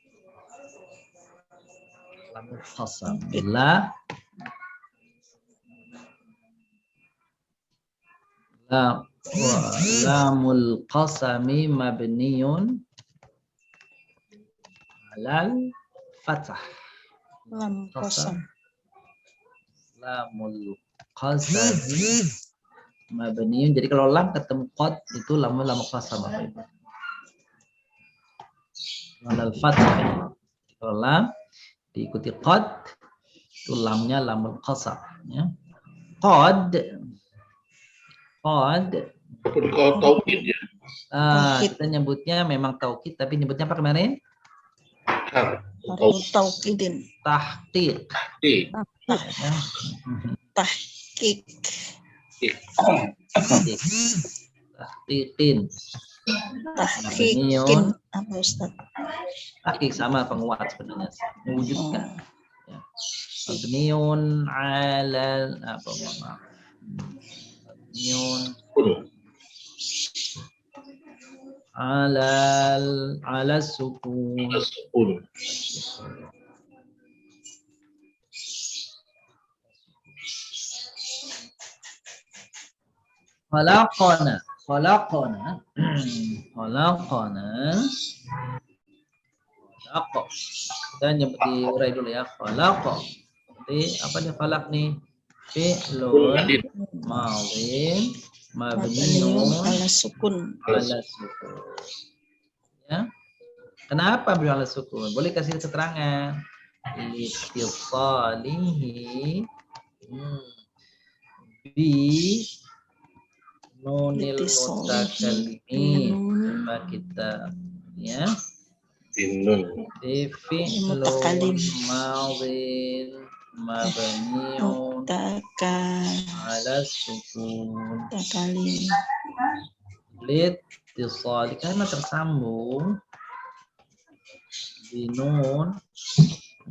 Lamul qasam. Lamul qasami mabniun alal fathah. Lam qasam. Lamul qasami mabniun. Jadi kalau lam ketemu qad itu lam qasam apa itu? Alal fathah. Kalau lam diikuti qad itu lamnya lamul qasam ya. Qad Kalau taukid ya. Kita nyebutnya memang taukid tapi nyebutnya apa kemarin? Taukidin. Tahqiq. Tahqiq. Tahqiqin. Tahqiqin apa Ustaz? Tahqiq sama penguat sebenarnya, mewujudkan. Ya. Mabniun ala apa maaf. Mabniun ala sukun. Khalaqana kita nyebut di urai dulu ya. Khalaqa. Jadi apa nih khalaq nih? Fi'lun madhin mabniun ala sukun. Ya. Kenapa beliau ala sukun? Boleh kasih keterangan. Ittisalihi bi nunil mutakallimi. Coba kita ya. Binun. Fi'lun madhin mabniun ala sukun Mutakalim. litisal karena tersambung di nun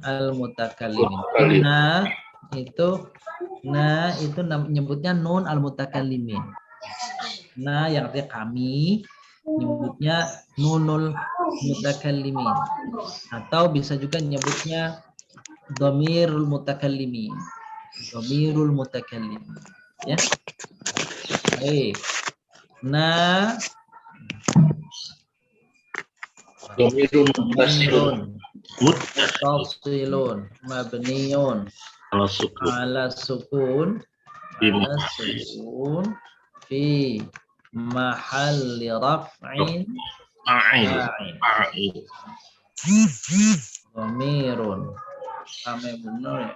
al mutakallimin. Nah itu nyebutnya nun al mutakallimin. Nah yang artinya kami nyebutnya nunul mutakallimin, atau bisa juga nyebutnya dhamirul mutakallimin. Dhamirul mutakallimin. Ya. Baik. Nah, Dhamirun muttasilun. muttasilun mabniun Ala sukun. ala sukun fi mahalli raf'in Fa'il. fa'il. Fa'il. Dhamirun kami benar ya.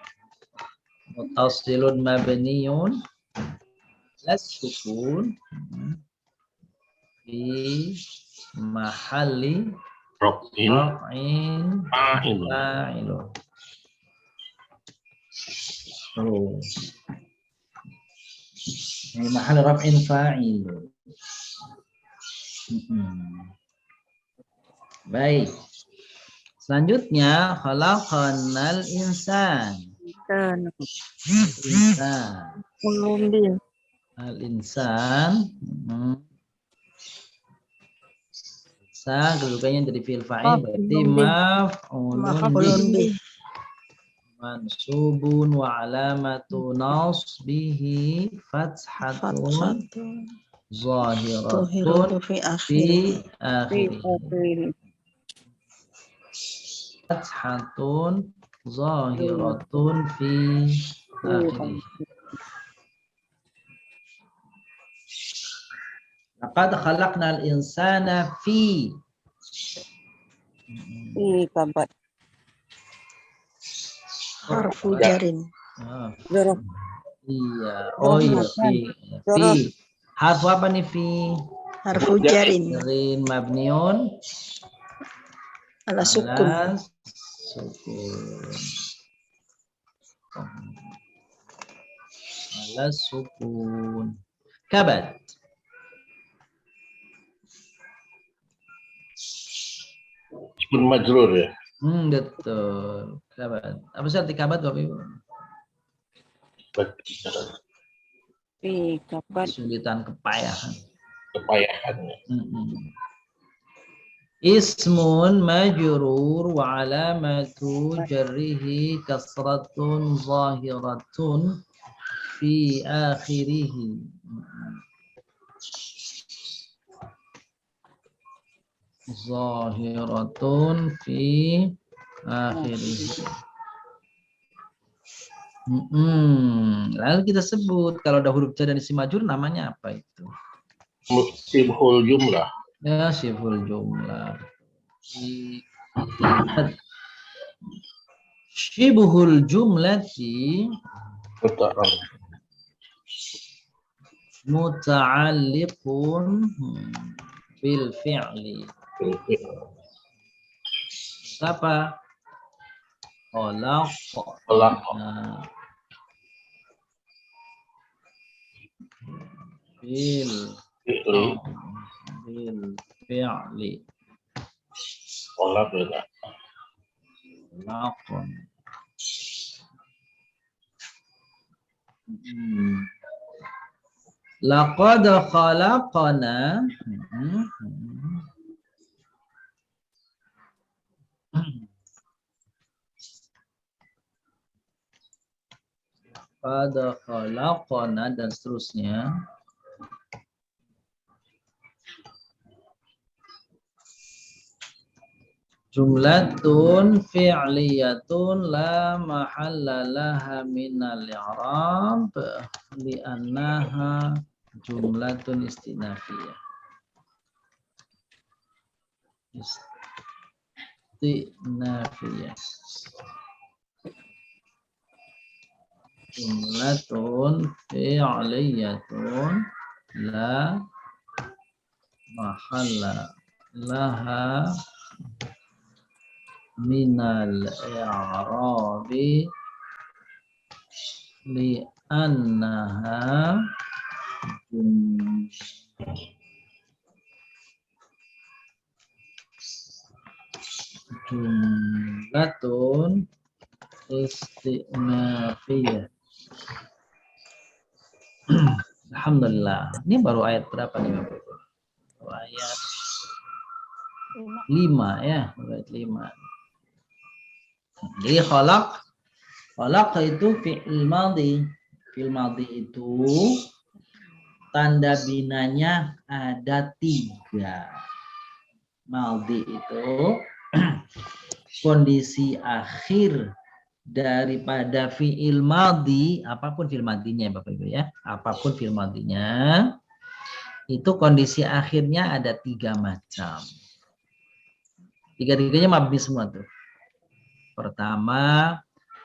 Muttasilun mabniun las sukun fi mahalli Raf'in. raf'in Fa'il. fa'ilun. Oh. Fi mahalli raf'in fa'ilun. Baik. Selanjutnya khalaqanal insan. Insan. Al-insan. Kedudukannya dari fi'il fa'il berarti maf'ulun bih. Mansubun wa alamatu nasbihi fathatun zahiratun fi fi akhir. akhirih. Fathatun zahiratun fi akhirih. Laqad khalaqnal insana fi kabad. Harfu jarin. Zorof. Iya. Oh iya fi. Harfu apa nih fi? Harfu jarin. Jarin mabniun Ala sukun. ala sukun. Ala sukun. Kabad. Ismun majrur ya. Betul. Kabad. Apa sih arti kabad Bapak Ibu? Kabad. Kesulitan, kepayahan. Kepayahannya. Ismun majrur wa alamatu jarrihi kasratun zahiratun fi akhirih. Zahiratun fi akhirih. Lalu kita sebut kalau ada huruf jar dan isim majrur namanya apa itu? Sibhul jumlah. Ya, sibhul jumlah. Sibhul jumlati muta'alliqun bil fi'li. Apa? Khalaq. Bil fi'li. Khalaq ya. Khalaqun. Laqad khalaqana. Pada khalaqana dan seterusnya. Jumlatun fi'liyatun la mahalla laha minal i'rab li'annaha jumlatun istinafiyah. Istinafiyah. Jumlatun fi'liyatun la mahalla laha minal i'rabi li'annaha jumlatun istinafiyah. Alhamdulillah. Ini baru ayat berapa nih Bapak Ibu? Baru ayat 5 ya, ayat 5. Jadi khalaq itu fi'il madhi. Fi'il madhi itu tanda binanya ada 3. Madhi itu kondisi akhir daripada fi'il madhi, apapun fi'il madhinya Bapak Ibu ya, apapun fi'il madhinya, itu kondisi akhirnya ada 3 macam. 3-tiganya mabni semua tuh. Pertama,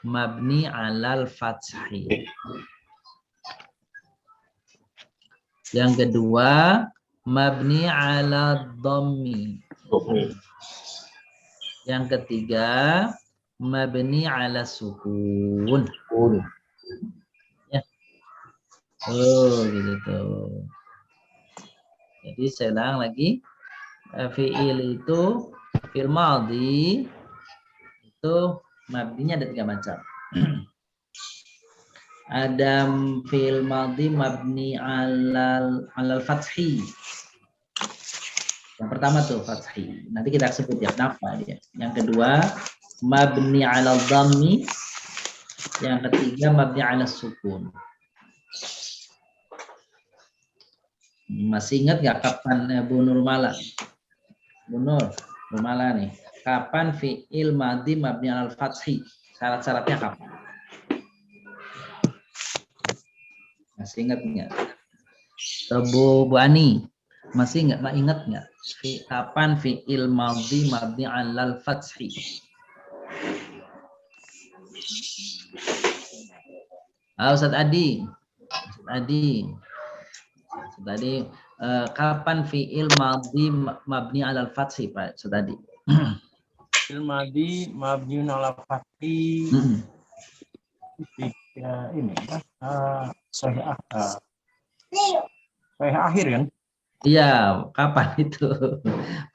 mabni alal fathi. Yang kedua, mabni ala dhammi. Yang ketiga, mabni ala sukun. Ya. Oh, gitu. Jadi saya ulang lagi. Fi'il itu fi'il madhi itu mabninya ada 3 macam. Ada fi'il madhi mabni alal fathi. Yang pertama tuh fathi. Nanti kita sebut ya kenapa dia. Yang kedua mabni alal dhammi. Yang ketiga mabni ala sukun. Masih ingat nggak kapan Bu Nurmala? Bu Nurmala nih. Kapan fi'il madhi mabni alal fathi? Syarat-syaratnya kapan? Masih ingat nggak? Bu Ani, masih ingat nggak? Kapan fi'il madhi mabni alal fathi? Ustaz Adi. Kapan fi'il madhi mabni alal fathi Pak Ustaz Adi? Fi'il madhi mabni ala fathi. Ini sahih akhir kan? Iya, kapan itu?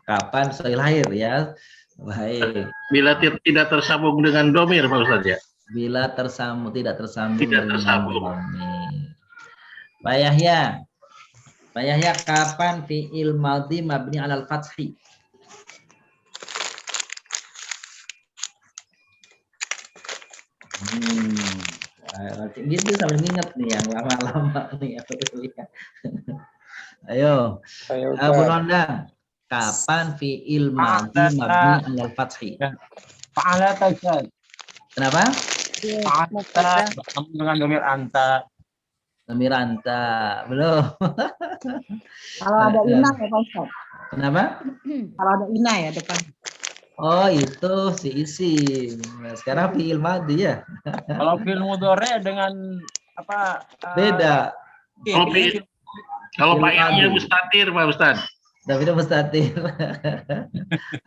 Kapan sahih lahir ya? Baik. Bila tidak tersambung dengan domir Pak Ustaz ya? Bila tidak tersambung dengan domir. Pak Yahya, kapan fi'il madhi mabni alal fathi? Gitu sambil ingat nih yang lama-lama nih. Ayo, Bu Nondang, kapan fi'il madhi mabni alal fathi? Fa'ala tajad. Kenapa? Fa'ala dengan domir anta. Domir anta, belum. Kalau ada ina ya Pak Ustaz. Kenapa? Kalau ada ina ya depan. Oh itu si isim. Nah, sekarang fi'il madhi ya. Kalau fi'il mudhari dengan apa? Beda. Kalau Pak Yahya mustatir Pak Ustaz. Tapi itu mustatir.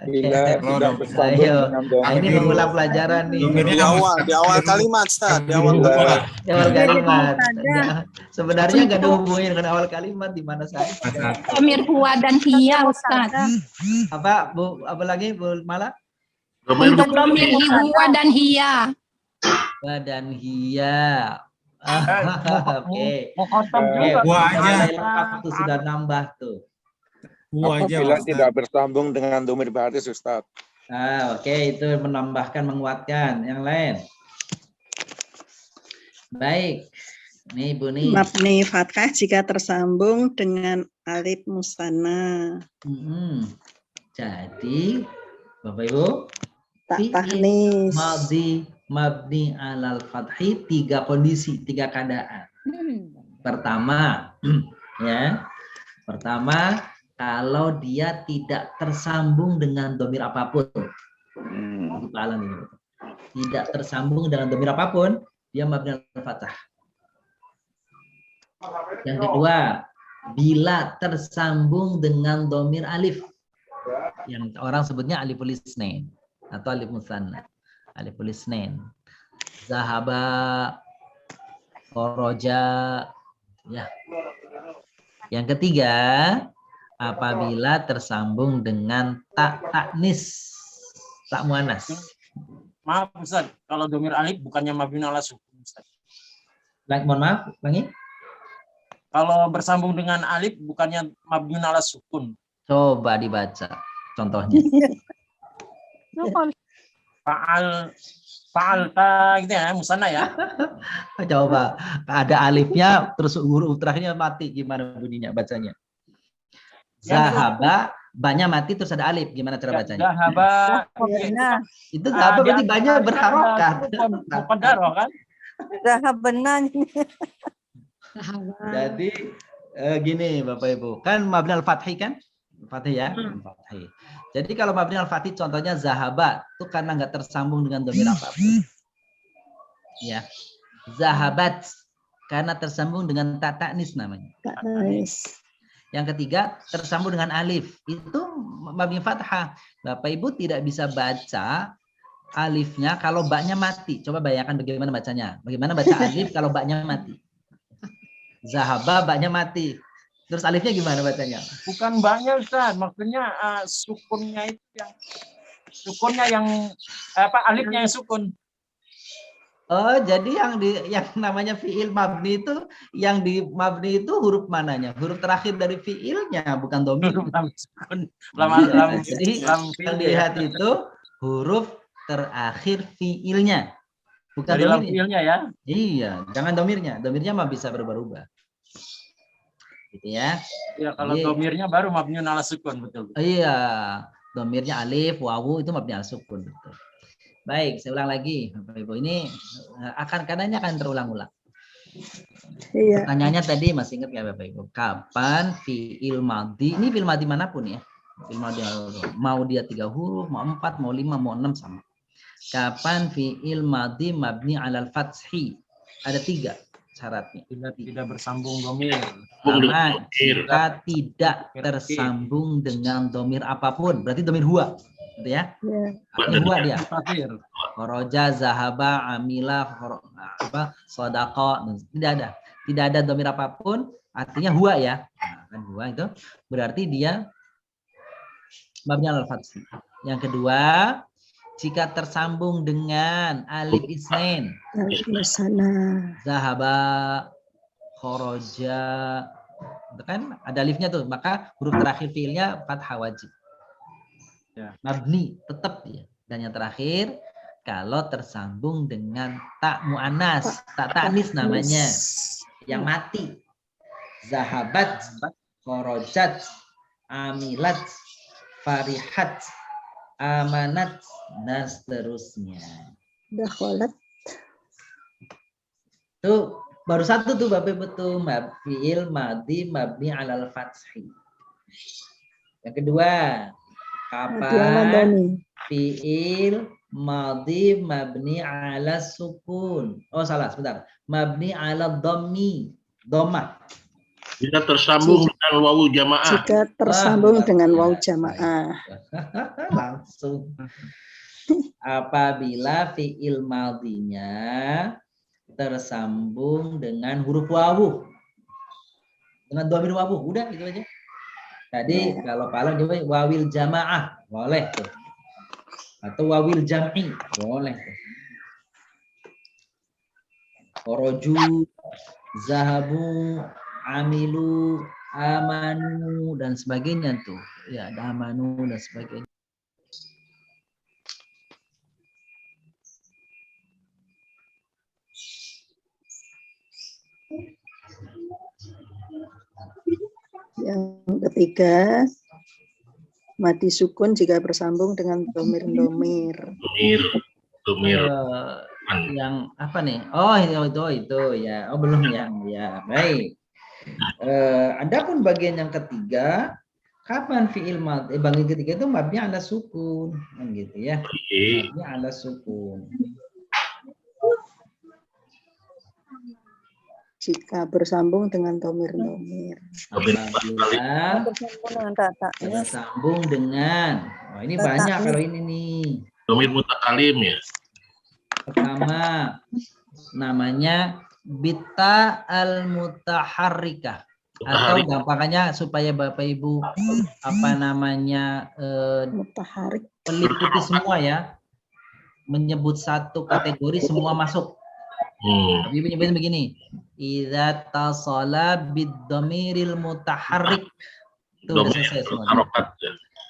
Bila tidak bersambung Ayo. dengan domir. Ini mengulang pelajaran nih. Domirnya Di awal kalimat, Ustaz. Di awal Bila kalimat. Di awal kalimat. Ya, sebenarnya nggak ada hubungannya dengan awal kalimat di mana saja. Domir huwa dan hiya Ustaz. Apa Bu? Apa lagi Bu Mala? Untuk domir huwa dan hiya. Dan hiya. Oke. Mukhatab juga. Gua aja. Lengkap tuh sudah nambah tuh. Gua aja apabila Ustaz. tidak bersambung dengan domir baris Ustaz. Oke, itu menambahkan, menguatkan. Yang lain. Baik. Nih Bu nih. Mabni fathah jika tersambung dengan alif musanna. Jadi Bapak Ibu, Tak tahnis. mabni alal fathi 3 kondisi, 3 keadaan. Pertama, ya. Pertama, kalau dia tidak tersambung dengan domir apapun. Tidak tersambung dengan domir apapun, dia mabni alal fathah. Yang kedua, bila tersambung dengan domir alif, yang orang sebutnya aliful isnain atau alif musanna. Aliful isnain. Zahaba khoroja. Ya. Yang ketiga, apabila tersambung dengan tak taknis, tak muannas. Maaf Ustaz, kalau domir alif bukannya mabniun ala sukun Ustaz. Mohon maaf, Bang. Kalau bersambung dengan alif bukannya mabniun ala sukun. Coba dibaca contohnya. Fa'alta gitu ya, musanna ya. Coba ada alifnya terus huruf terakhirnya mati, gimana bunyinya bacanya? Zahaba, banyak mati terus ada alif, gimana cara bacanya? Zahaba. Itu zahaba berarti banyak berharokat. Bukan daroh kan? Zahabenan. Jadi gini Bapak Ibu, kan mabni al-fathi kan? Fathi ya, fathi. Jadi kalau mabni al-fathi contohnya zahaba itu karena nggak tersambung dengan domir apapun. Ya. Zahabat karena tersambung dengan tak taknis namanya. Yang ketiga tersambung dengan alif, itu mabni fathah. Bapak Ibu tidak bisa baca alifnya kalau baknya mati. Coba bayangkan bagaimana bacanya. Bagaimana baca alif kalau baknya mati? Zahaba baknya mati. Terus alifnya gimana bacanya? Bukan baknya Ustaz, maksudnya sukunnya itu yang alifnya yang sukun. Oh, jadi yang namanya fiil mabni itu yang di mabni itu huruf mananya? Huruf terakhir dari fiilnya, bukan domir. Jadi yang dilihat itu huruf terakhir fiilnya, bukan dari domirnya. fiilnya ya. Iya, jangan domirnya. Domirnya mah bisa berubah-ubah. Gitu ya. Ya kalau domirnya baru mabniun ala sukun, betul. Iya, domirnya alif, wawu itu mabni ala sukun, betul. Baik, saya ulang lagi, Bapak Ibu. Ini karena ini akan terulang-ulang. Iya. Pertanyaannya tadi masih ingat ya Bapak Ibu? Kapan fiil madhi? Ini fiil madhi manapun ya. Fiil madhi mau dia 3 huruf, mau 4, mau 5, mau 6 sama. Kapan fiil madhi mabni alal fathi? Ada 3 syaratnya. Tidak bersambung domir. Sama jika tidak tersambung dengan domir apapun, berarti domir huwa, gitu ya? Huwa dia. Khoroja, zahaba, amila, sodako, tidak ada domir apapun, artinya huwa ya. Nah, kan huwa itu berarti dia mabni alal fathi. Yang kedua, jika tersambung dengan alif isnain, zahaba, khoroja, itu kan ada alifnya tuh, maka huruf terakhir fiilnya fathah wajib. Ya. Mabni tetap dia. Dan yang terakhir, kalau tersambung dengan tak mu'anas, tak ta'nis namanya, yang mati. Zahabat, khorojat, amilat, farihat, amanat, dan seterusnya. Dakholat. Tuh baru satu tuh Bapak Ibu tuh, fiil madhi mabni alal fathi. Yang kedua, kapan fiil madhi mabni ala sukun? Oh salah, sebentar. Mabni ala dhammi, dhammah. Jika tersambung dengan wawu jamaah. Jika tersambung dengan wawu jamaah. Langsung. Apabila fiil madhinya tersambung dengan huruf wawu, dengan dhamir wawu, udah gitu aja. Tadi kalau palang dia wawil jamaah, boleh tuh. Atau wawil jam'i, boleh tuh. Khoroju, zahabu, amilu, amanu, dan sebagainya tuh. Ya, ada amanu dan sebagainya. Yang ketiga, mati sukun jika bersambung dengan domir-domir. Yang apa nih? Oh itu ya. Oh belum ya. Baik. Adapun bagian yang ketiga, kapan fiil madhi? Bagian ketiga itu mabni ala sukun, kan gitu ya. Mabni ala sukun. Jika bersambung dengan domir-domir. Apabila bersambung dengan, oh ini banyak kalau ini nih. Domir mutakalim ya. Pertama namanya bita al-mutaharrikah. Atau gampangannya supaya Bapak Ibu Mutaharik. meliputi semua ya. Menyebut satu kategori semua masuk. Tapi menyebutnya begini. Idza tasala bid-dhamiril mutaharrik. Itu udah selesai semua.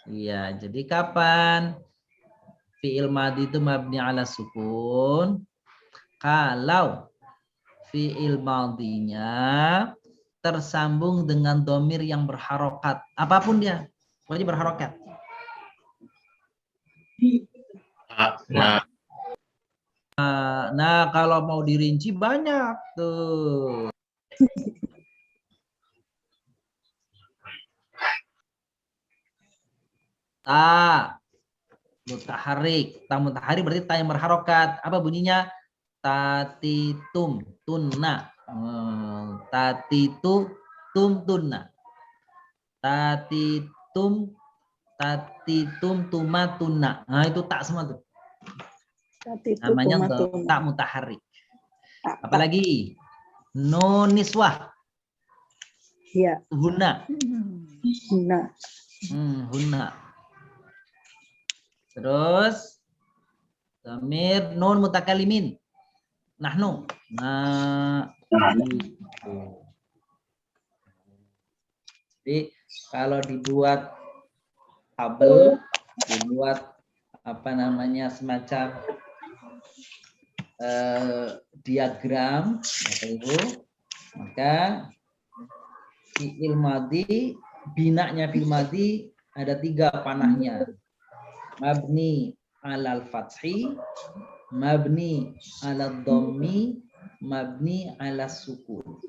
Iya, jadi kapan fi'il madhi itu mabni ala sukun? Kalau fi'il madhinya tersambung dengan dhamir yang berharokat. Apapun dia, pokoknya berharokat. Nah, kalau mau dirinci banyak tuh. Ta mutaharik. Ta mutaharik berarti ta yang berharokat. Apa bunyinya? Tatitum tunna. Tatitu tum tunna. Tatitum tuma tunna. Nah, itu tak semua tuh. Namanya tak mutaharik. Apalagi nun niswah. Ya. Hunna. Hunna. Hunna. Terus dhamir nun mutakalimin. Nahnu. Nah, gitu. Jadi kalau dibuat tabel, dibuat semacam diagram, Bapak Ibu, maka fi'il madhi, binanya fi'il madhi ada 3 panahnya. Mabni alal fathi, mabni alal dhammi, mabni alas sukun.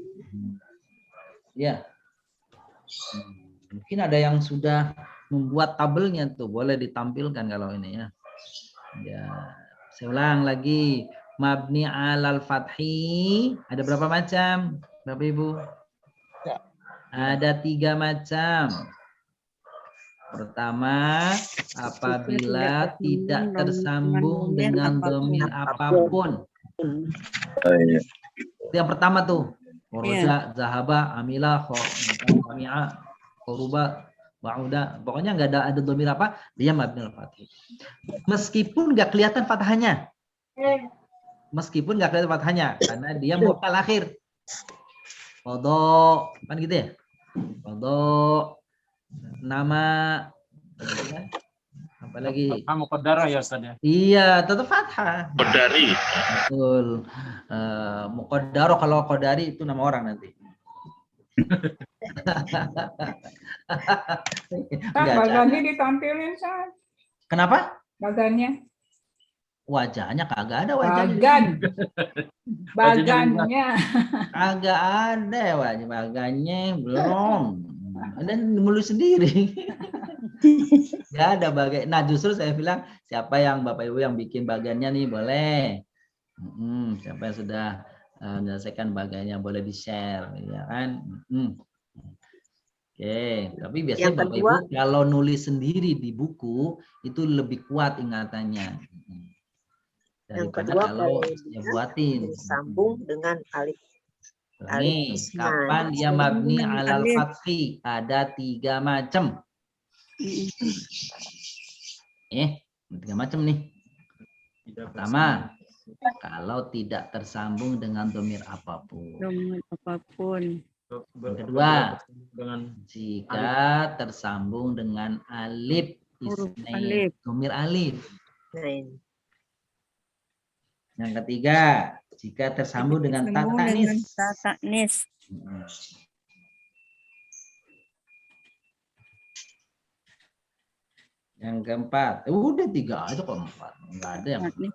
Ya. Mungkin ada yang sudah membuat tabelnya tuh, boleh ditampilkan kalau ini ya. Ya, saya ulang lagi. Mabni alal fathi ada berapa macam, Bapak Ibu? Ya. Ada 3 macam. Pertama, apabila tidak tersambung dengan dhamir apapun. Itu yang pertama tuh. Kharaja, zahaba, amila, khami'a, quruba, wa'uda. Pokoknya nggak ada dhamir apa, dia mabni al-fathih. Meskipun nggak kelihatan fathahnya. Meskipun nggak kelihatan fathahnya karena dia mu'tal akhir. Qadha, kan gitu ya? Qadha, nama, apalagi Muqaddarah ya Ustaz ya. iya tetap fathah. Qadari. Betul. Muqaddarah, kalau qadari itu nama orang nanti. Bagannya ditampilin, San. Kenapa? Bagannya. Wajahnya kagak ada wajahnya. Bagannya. Kagak ada wajah, bagannya belum. Dan nulis sendiri. Nggak ada bagian. Nah, justru saya bilang siapa yang Bapak Ibu yang bikin bagiannya nih boleh. Siapa yang sudah menyelesaikan bagiannya boleh di-share, ya kan? Oke, tapi biasanya Bapak Ibu kalau nulis sendiri di buku itu lebih kuat ingatannya. Daripada kalau ya buatin. Sambung dengan alif. Nih, kapan dia mabni alal fathi? Ada 3 macam. 3 macam nih. Pertama, kalau tidak tersambung dengan dhamir apapun. Yang kedua, jika tersambung dengan alif isnain, dhamir alif. Yang ketiga, jika tersambung dengan ta ta'nis. Yang keempat, udah 3 aja kok 4. Enggak ada yang 4.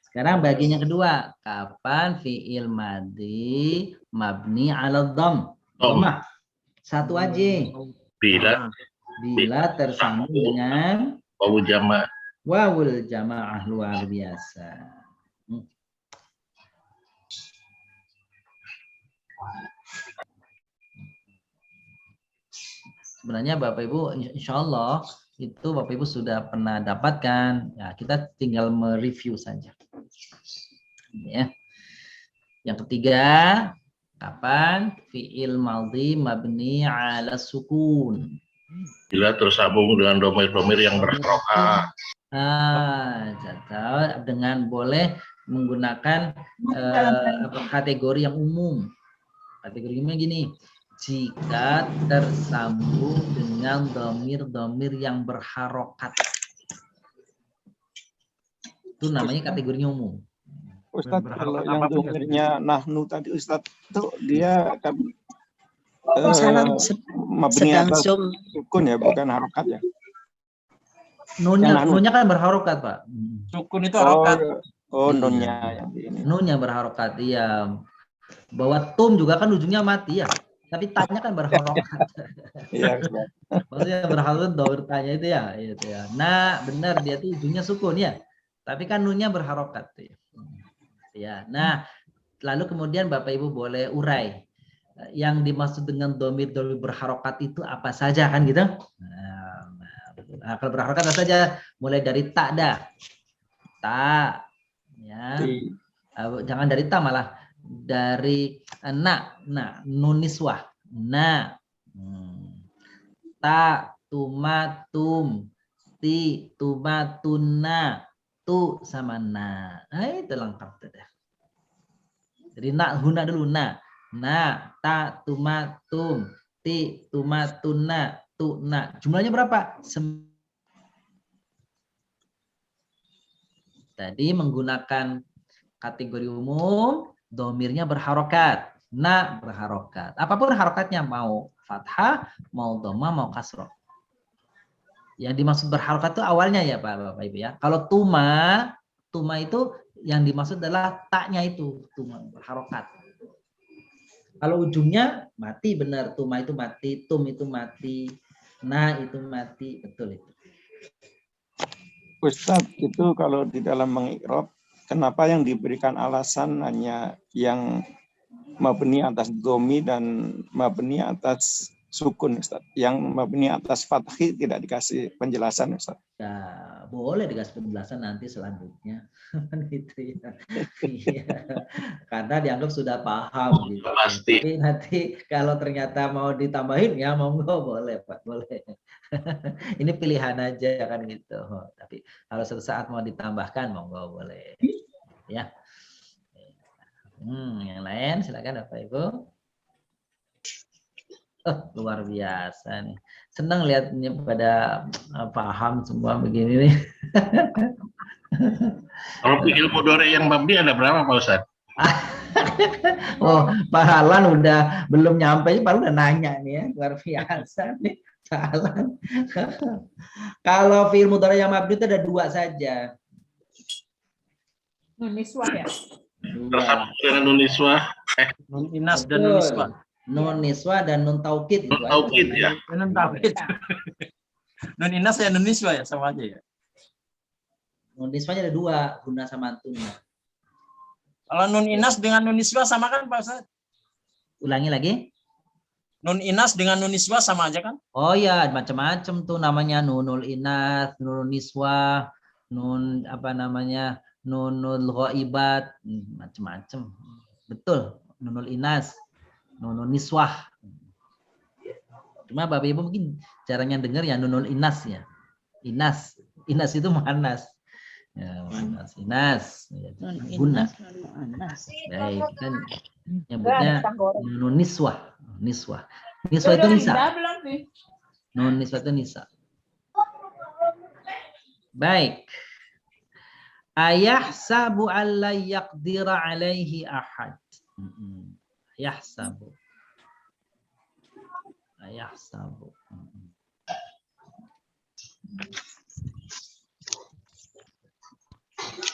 Sekarang bagian yang kedua, kapan fi'il madhi mabni 'ala dhamm? Dhammah. Satu aja. Bila tersambung dengan wawul jamaah. Wawul jamaah luar biasa. Sebenarnya Bapak Ibu insya Allah itu Bapak Ibu sudah pernah dapatkan. Ya, kita tinggal mereview saja. Ya. Yang ketiga, kapan? Fi'il madhi mabni ala sukun. Bila tersambung dengan domir-domir yang berharokat. Dengan boleh menggunakan kategori yang umum. Kategori umumnya gini, jika tersambung dengan domir-domir yang berharokat. Itu namanya kategorinya umum. Ustadz, kalau yang domirnya nahnu tadi Ustadz, itu dia kan mabni atas sukun ya, bukan harokat ya? Nunnya kan berharokat, Pak. Sukun itu harokat. Nunnya yang ini. Nunnya berharokat, iya. Bahwa tum juga kan ujungnya mati ya. Tapi tanya kan berharokat. Iya. Maksudnya berharokat domir tanya itu ya, itu ya. Nah, benar dia tuh ujungnya sukun ya. Tapi kan nunnya berharokat ya. Ya. Nah, lalu kemudian Bapak Ibu boleh urai yang dimaksud dengan domir-domir berharokat itu apa saja kan gitu. Nah, kalau berharokat apa saja, mulai dari tak dah. Tak ya. Jangan dari ta, malah dari nun niswah. Ta, tuma, tum, ti, tuma, tunna, tu sama na. Itu lengkap sudah. Jadi huna dulu ta, tuma, tum, ti, tuma, tunna, tu, na. Jumlahnya berapa? Tadi menggunakan kategori umum, domirnya berharokat. Berharokat. Apapun harokatnya, mau fathah, mau dhamma, mau kasroh. Yang dimaksud berharokat itu awalnya ya Bapak Ibu ya. Kalau tuma itu yang dimaksud adalah taknya itu, tuma berharokat. Kalau ujungnya mati, benar, tuma itu mati, tum itu mati, itu mati, betul itu. Ustadz, itu kalau di dalam mengikrab, kenapa yang diberikan alasan hanya yang mabni atas domi dan mabni atas sukun, Ustaz? Yang mabni atas fathi tidak dikasih penjelasan, Ustaz? Ya, boleh dikasih penjelasan nanti selanjutnya. Gitu ya. Karena dianggap sudah paham. Gitu. Pasti. Tapi nanti kalau ternyata mau ditambahin, ya monggo, boleh Pak, boleh. Ini pilihan aja kan gitu. Tapi kalau suatu saat mau ditambahkan, monggo boleh. Ya. Yang lain silakan Bapak Ibu. Luar biasa nih. Senang lihatnya pada paham semua begini nih. Kalau fi'il mudhari yang mabni ada berapa Pak Ustaz? Pak Halan udah belum nyampe, Pak udah nanya nih ya, luar biasa nih. Kalau fi'il mudhari yang mabni itu ada 2 saja. Nun niswah ya. Tersambung dengan nun niswah. Nun inas dan nun niswah. Nun niswah dan nun taukid. Nun taukid ya. Nun taukid. Nun inas ya nun niswah ya, sama aja ya. Nun niswahnya ada 2, guna sama antunnya. Kalau nun inas dengan nun niswah sama kan Pak Ustaz? Ulangi lagi. Nun inas dengan nun niswah sama aja kan? Oh ya, macam-macam tuh namanya, nunul inas, nunul niswah, nun apa namanya, nunul ghaibat, macam-macam. Betul, nunul inas, nunul niswah. Cuma Bapak Ibu mungkin jarang yang dengar ya nunul inas ya. Inas itu manas. Ya, manas, inas. Guna. Baik, kita nyebutnya nunul niswah. Niswah itu nisa. Nun niswah itu nisa. Baik. Ayahsabu alla yaqdira alaihi ahad. Ayahsabu.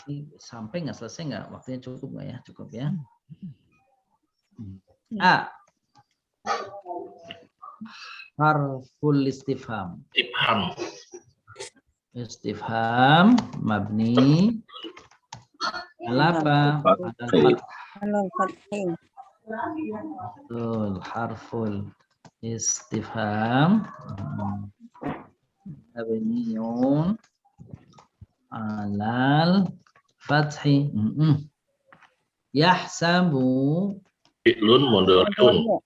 Ini sampai nggak selesai nggak? Waktunya cukup nggak ya? Cukup ya. A. Harful istifham. Istifham mabni apa? Betul, harful istifham mabniun alal fathi. Yahsabu. Fi'lun mudhari'un.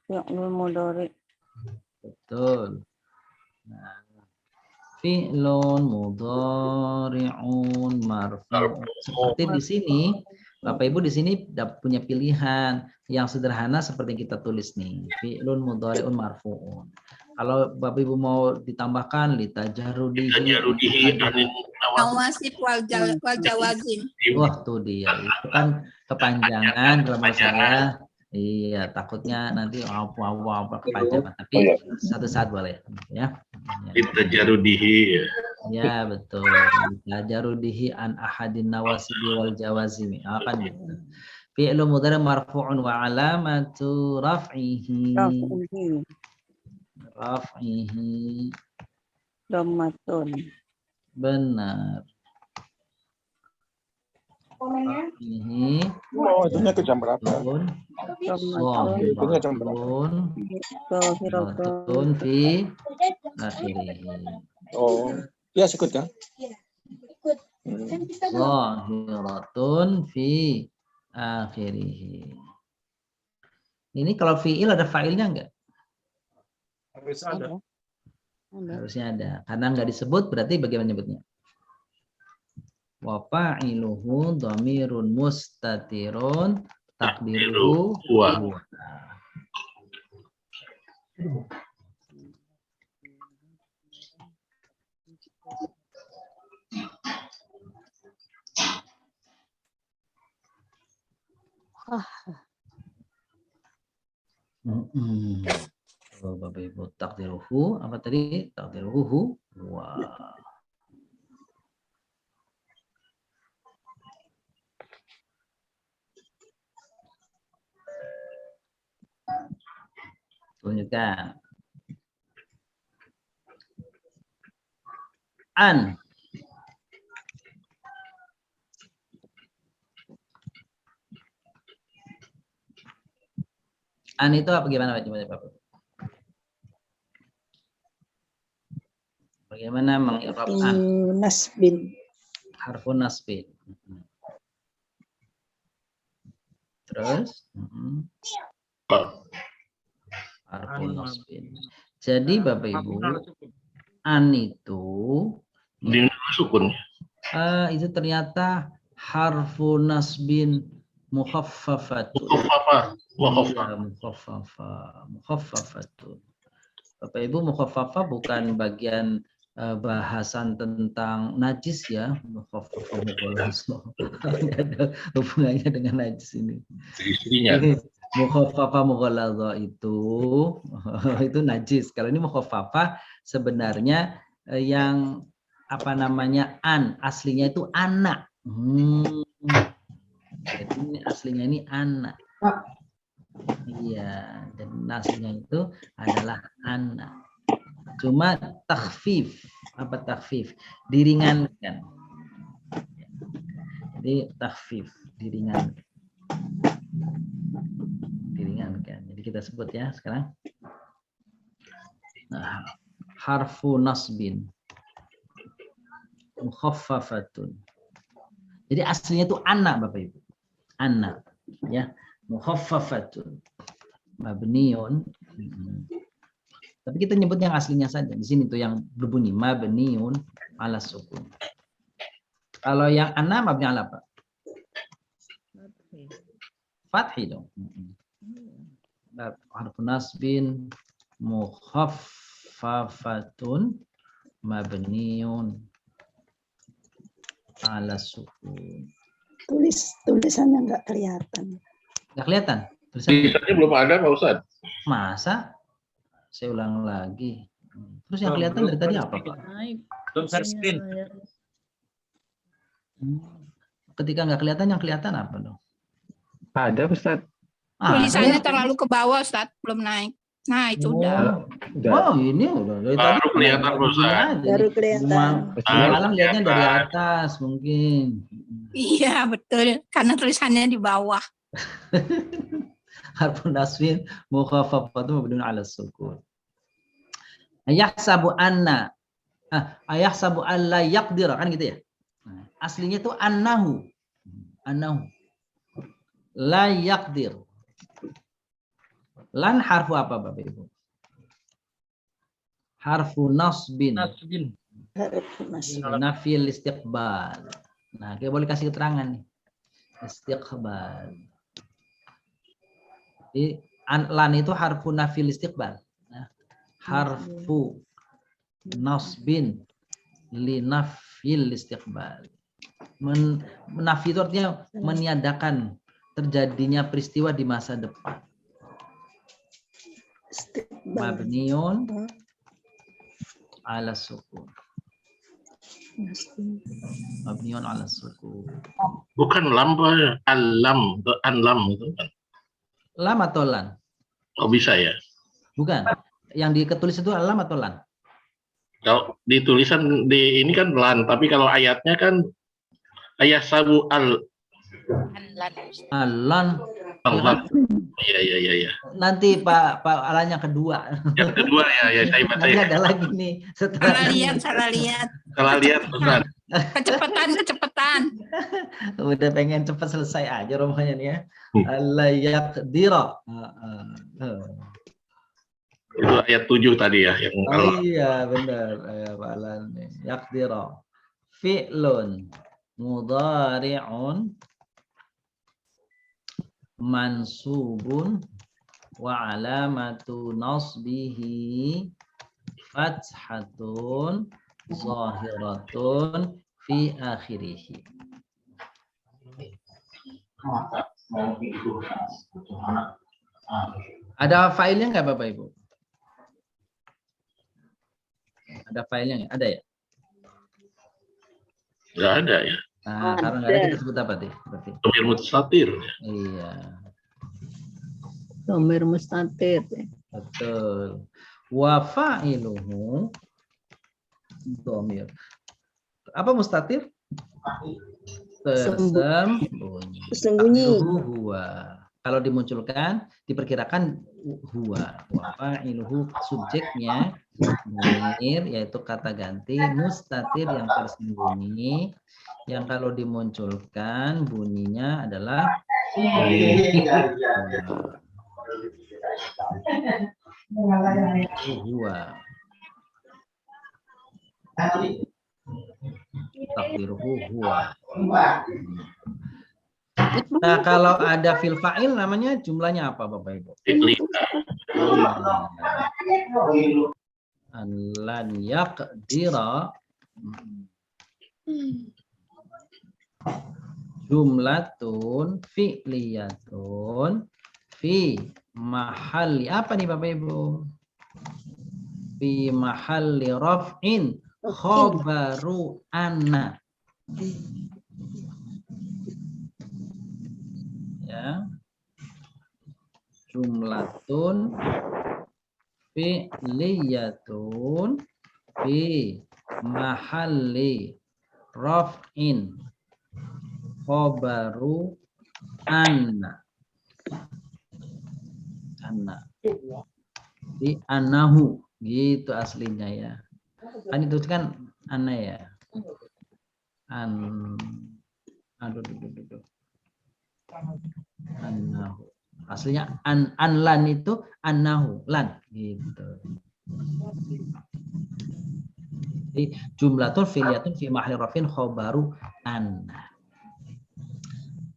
Fi'lul mudhari. Betul. Nah, fi'lun mudhari'un marfu'. Seperti di sini, Bapak Ibu di sini punya pilihan yang sederhana seperti yang kita tulis nih. Fi'lun mudhari'un marfu'un. Kalau Bapak Ibu mau ditambahkan litajarudihi anin Nawasib wal jawazim. Wah, tuh dia. Itu kan kepanjangan kalau menurut saya. Iya, takutnya nanti apa kepanjangan. Tapi satu saat boleh, ya. litajarudihi. Ya, betul. Litajarudihi an ahadin nawasibi wal jawazimi. Kan gitu. Fi'lu mudhari marfu'un wa alamatu raf'ihi. Raf'ihi. Dhammatun. Benar. Komennya? Ini. Oh, itunya ke jam berapa? Itunya jam berapa? Fi akhirih. Oh, ya ikut ya. Zahiratun fi akhirih. Ini kalau fi'il ada fa'ilnya enggak? Harus ada. Harusnya ada. Karena enggak disebut berarti bagaimana nyebutnya? Wa fa'iluhu dhamirun mustatirun takdiruhu huwa. Oh, Bapak Ibu, takdiruhu apa tadi? Takdiruhu huwa. Tunjukkan. An. An itu apa gimana Bapak? Bagaimana mengi'rab an? Nasbin. Harfun nasbin. Terus? Harfun nasbin. Jadi Bapak Ibu, an itu sukun. Itu ternyata harfun nasbin mukhaffafatun. Mukhaffafatun. Bapak Ibu, mukhaffafah bukan bagian bahasan tentang najis ya. Mukhaffafah enggak ada hubungannya dengan najis ini. Istrinya. Mukhaffafah mughalladhah itu najis. Kalau ini mukhaffafah sebenarnya yang apa namanya an, aslinya itu anak. Jadi ini aslinya ini anak. Iya, dan aslinya itu adalah anak. Cuma takhfif, apa takhfif? Diringankan. Jadi takhfif, diringankan. Jadi kita sebut ya sekarang. Nah, harfu nasbin mukhaffafatun. Jadi aslinya itu anak Bapak Ibu. Anak ya, mukhaffafatun. Mabniun. Tapi kita nyebut yang aslinya saja. Di sini tuh yang berbunyi mabniun ala sukun. Kalau yang anak mabni ala apa? Fathi dong. Harfu nasbin mukhaffafatun mabniun ala sukun. Tulisannya nggak kelihatan. Nggak kelihatan? Tulisannya belum ada Pak Ustadz. Masa? Saya ulang lagi. Terus yang kelihatan dari tadi apa Pak? Belum share screen. Ketika nggak kelihatan, yang kelihatan apa dong? Ada Ustadz. Tulisannya terlalu ke bawah Ustadz, belum naik. Nah itu udah. Oh ini udah dari tadi. Baru kelihatan Ustadz. Baru kelihatan. Malam lihatnya dari atas mungkin. Iya betul, karena tulisannya di bawah. Harfun nasbin mukhaffafatun mabniun ala sukun. Yahsabu anna. Ayahsabu alla yaqdir kan gitu ya. Nah, aslinya itu annahu. Annahu. La yaqdir. Lan harfu apa Bapak Ibu? Harfu nasbin. Nafil istiqbal. Nah, kita boleh kasih keterangan nih. Istiqbal. Jadi lan itu harfu nafil istiqbal. Nah, harfu nasbin li nafil istiqbal. Menafi itu artinya meniadakan terjadinya peristiwa di masa depan. Mabniun ala sukun. Mabniun ala sukun. Bukan lam, alam, anlam itu kan. Lam atau lan? Oh bisa ya. Bukan. Yang diketulis itu lam atau lan? Kalau di tulisan di ini kan lan, tapi kalau ayatnya kan ayahsabu Lan. Iya. Nanti Pak Alan yang kedua. Yang kedua ya saya baca ya. Ada lagi nih setelah Salah lihat. Salah lihat Ustaz. Kecepatan. Udah pengen cepat selesai aja rumahnya nih ya. Allah yaqdira. Itu ayat 7 tadi ya yang kalau Iya benar Pak Alan. Yaqdira. Fi'lun mudhari'un mansubun wa alamatu nasbihi fathatun zahiratun fi akhirih. Ada filenya nggak Bapak Ibu? Ada filenya nggak? Ada ya? nggak ada ya. Nah, karena nggak ada kita sebut apa deh? Berarti. Dhamir mustatir. Iya. Dhamir mustatir. Betul. Wa fa'iluhu dhamir. Apa mustatir? Tersembunyi. Huwa. Kalau dimunculkan, diperkirakan huwa. Wa fa'iluhu subjeknya dhamir yaitu kata ganti, mustatir yang tersembunyi, yang kalau dimunculkan bunyinya adalah huwa. Takdiruhu huwa. Nah, kalau ada fil fa'il namanya jumlahnya apa Bapak Ibu? Lan yaqdira jumlatun fi'liyatun fi mahalli apa nih Bapak Ibu? Fi mahalli raf'in khabaru anna. Ya. Jumlatun fi'liyatun fi mahalli raf'in khabaru anna. Di anahu gitu aslinya ya. Kan itu kan anna ya. Annahu. Aslinya lan itu annahu lan gitu. Jadi jumlatun fi'liyatun fi mahalli raf'in khabaru anna.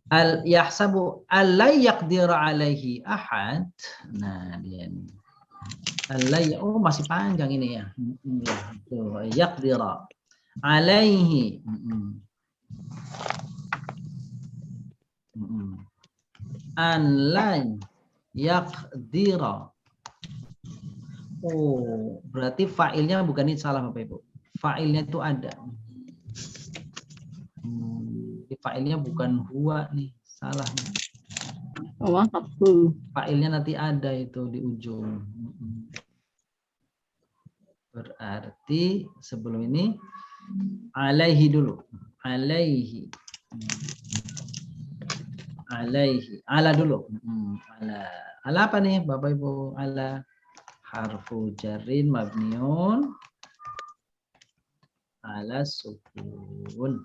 Al yahsabu alla yaqdir alaihi ahad. Nah, dia nih. Oh masih panjang ini ya. Tuh, yaqdira alaihi. An lan yaqdira. Oh, berarti fa'ilnya bukan ini salah Bapak Ibu. Fa'ilnya itu ada. Fa'ilnya bukan huwa nih, salah nih. Fa'ilnya nanti ada itu di ujung. Berarti sebelum ini alaihi dulu. Alaihi. Ala dulu. Ala apa nih Bapak Ibu? Ala harfu jarrin mabniun ala sukun.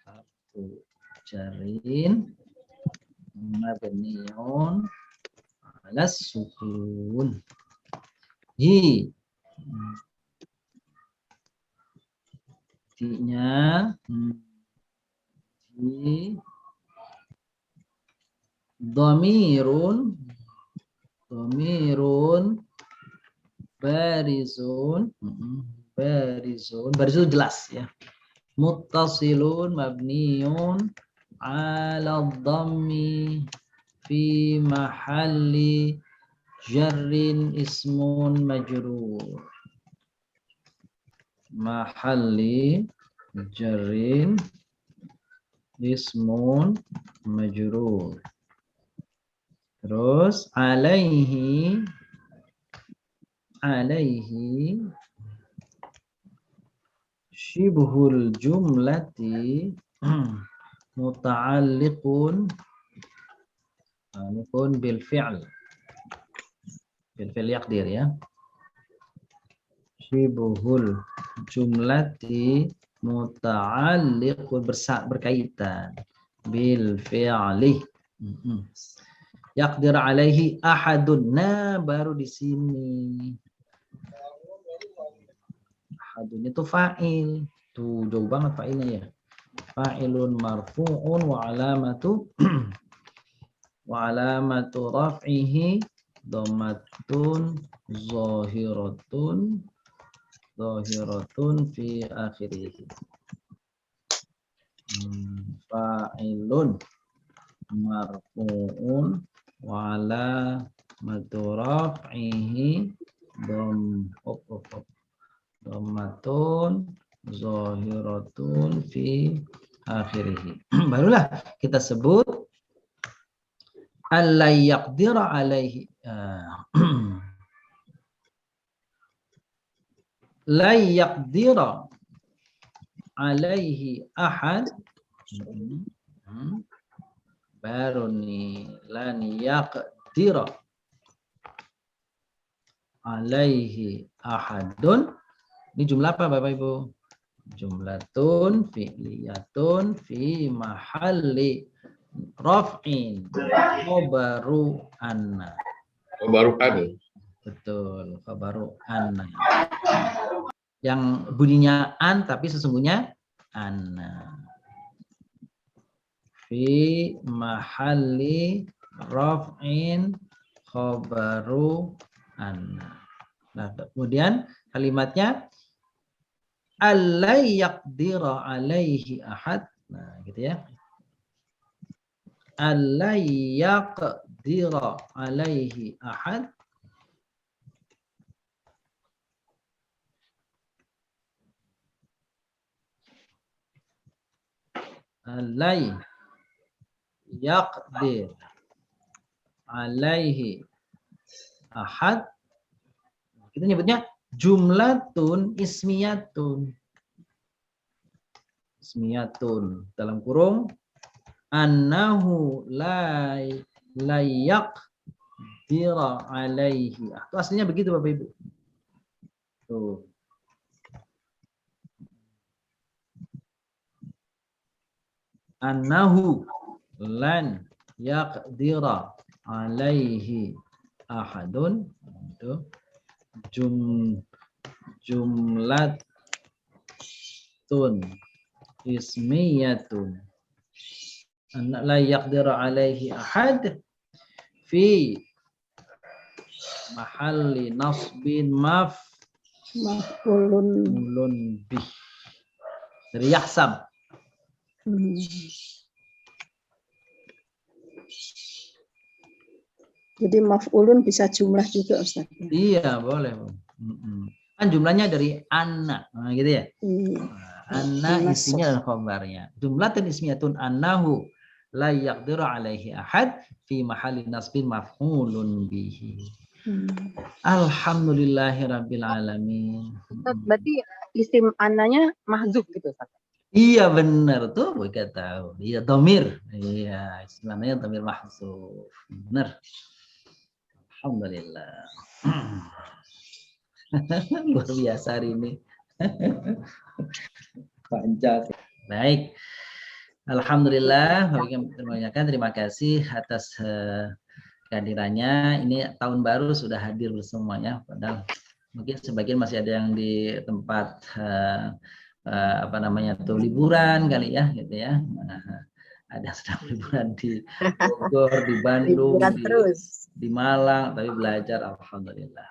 Harfu jarin mabniun ala sukun. Hi. Nya hi. Dhamirun barizun jelas ya. Muttasilun mabniun ala dhammi fi mahalli jarrin ismun majrur. Mahalli jarrin ismun majrur. Terus alaihi syibhul jumlati muta'alliqun bil fi'l yaqdir ya. Syibhul jumlati muta'alliqun berkaitan bil fi'li. Yaqdir alaihi ahadun. Nah, baru di sini. Ahadun itu fa'il. Tuh, jauh banget fa'ilnya ya. Fa'ilun marfu'un wa alamatu raf'ihi dhammatun zahiratun fi akhirih. Fa'ilun marfu'un wa alamatu raf'ihi dhammatun zahiratun fi akhirih. Barulah kita sebut alla yaqdira alaihi. La yaqdira alaihi ahad. Baru nih lan yaqdira alaihi ahadun. Ini jumlah apa Bapak Ibu? Jumlatun fi'liyatun fi mahalli raf'in khabaru anna. Khabaru an. Betul, khabaru anna. Yang bunyinya an tapi sesungguhnya anna. Fi mahalli raf'in khabaru anna. Nah, kemudian kalimatnya alla yaqdira alaihi ahad. Nah, gitu ya. Alla yaqdira alaihi ahad. Alla yaqdir alaihi ahad. Kita nyebutnya jumlatun ismiyatun. Ismiyatun dalam kurung annahu la yaqdira alaihi. Itu aslinya begitu Bapak Ibu. Tuh. Annahu lan yaqdira alaihi ahadun. Itu jumlatun ismiyatun la yaqdiru alaihi ahad fi mahalli nasbin maf'ulun bih. Dari yahsab. Jadi maf'ulun bisa jumlah juga Ustaz. Iya, boleh. Kan jumlahnya dari anna, nah, gitu ya. Anna isinya dan khabarnya. Jumlatun ismiyatun annahu la yaqdiru alaihi ahad fi mahalli nasbin maf'ulun bihi. Alhamdulillahirabbil alamin. Berarti isim annanya mahzuf gitu Ustaz. Iya benar tuh, kita tahu. Iya dhamir. Iya, istilahnya dhamir mahzuf. Benar. Alhamdulillah. Luar biasa hari ini. Panjang. Baik. Alhamdulillah, terima kasih atas kehadirannya. Ini tahun baru sudah hadir bersamanya, padahal mungkin sebagian masih ada yang di tempat liburan kali ya, gitu ya. Ada yang sedang liburan di Bogor, di Bandung, di Malang, tapi belajar. Alhamdulillah.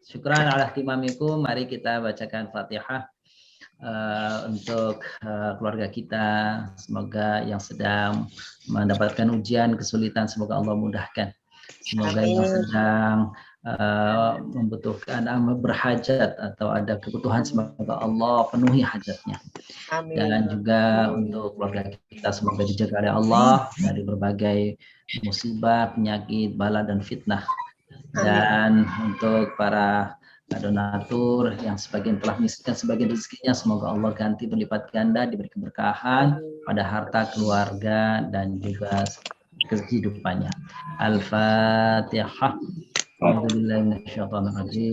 Syukran ala ihtimamikum. Mari kita bacakan Fatihah untuk keluarga kita. Semoga yang sedang mendapatkan ujian, kesulitan, semoga Allah mudahkan. Semoga yang sedang membutuhkan, berhajat atau ada kebutuhan, semoga Allah penuhi hajatnya. Dan juga untuk keluarga kita, semoga dijaga oleh Allah dari berbagai musibah, penyakit, bala, dan fitnah. Dan untuk para donatur yang sebagian telah miskin, sebagian rezekinya semoga Allah ganti berlipat ganda, diberi keberkahan pada harta, keluarga, dan juga kehidupannya. Al-Fatihah. Alhamdulillahirrahmanirrahim.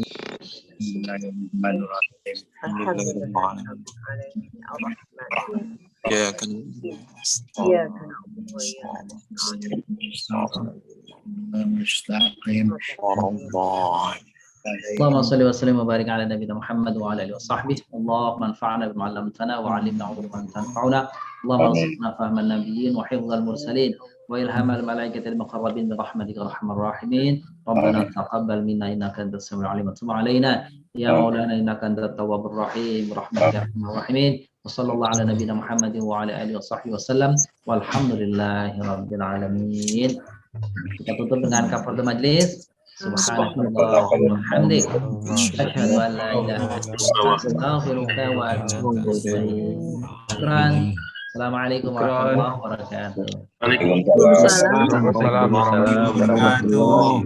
Allahumma salli wa sallim wa barik ala nabiyina Muhammad wa ala alihi wa sahbihi. Allahumma anfa'na bima 'allamtana wa 'allimna 'ilman tanfa'una. Allahumma arzuqna fahman nabiyyin wa hifdzal mursalin wa ilhamal malaikatil muqarrabin bi rahmatika arhamar rahimin. Rabbana taqabbal minna innaka antas samiul 'alim wa tub 'alaina ya maulana innaka antat tawwabur rahim rahmatika arhamar rahimin. Wa sallallahu ala nabiyina Muhammad wa ala alihi wa sahbihi wasallam. Walhamdulillahi rabbil alamin. Kita tutup dengan kafaratul majlis. Subhanallah wa bihamdik, asyhadu an la ilaha illallah, astaghfiruka wa atubu ilaik. Syukran. Assalamualaikum warahmatullahi wabarakatuh. Waalaikumsalam warahmatullahi wabarakatuh.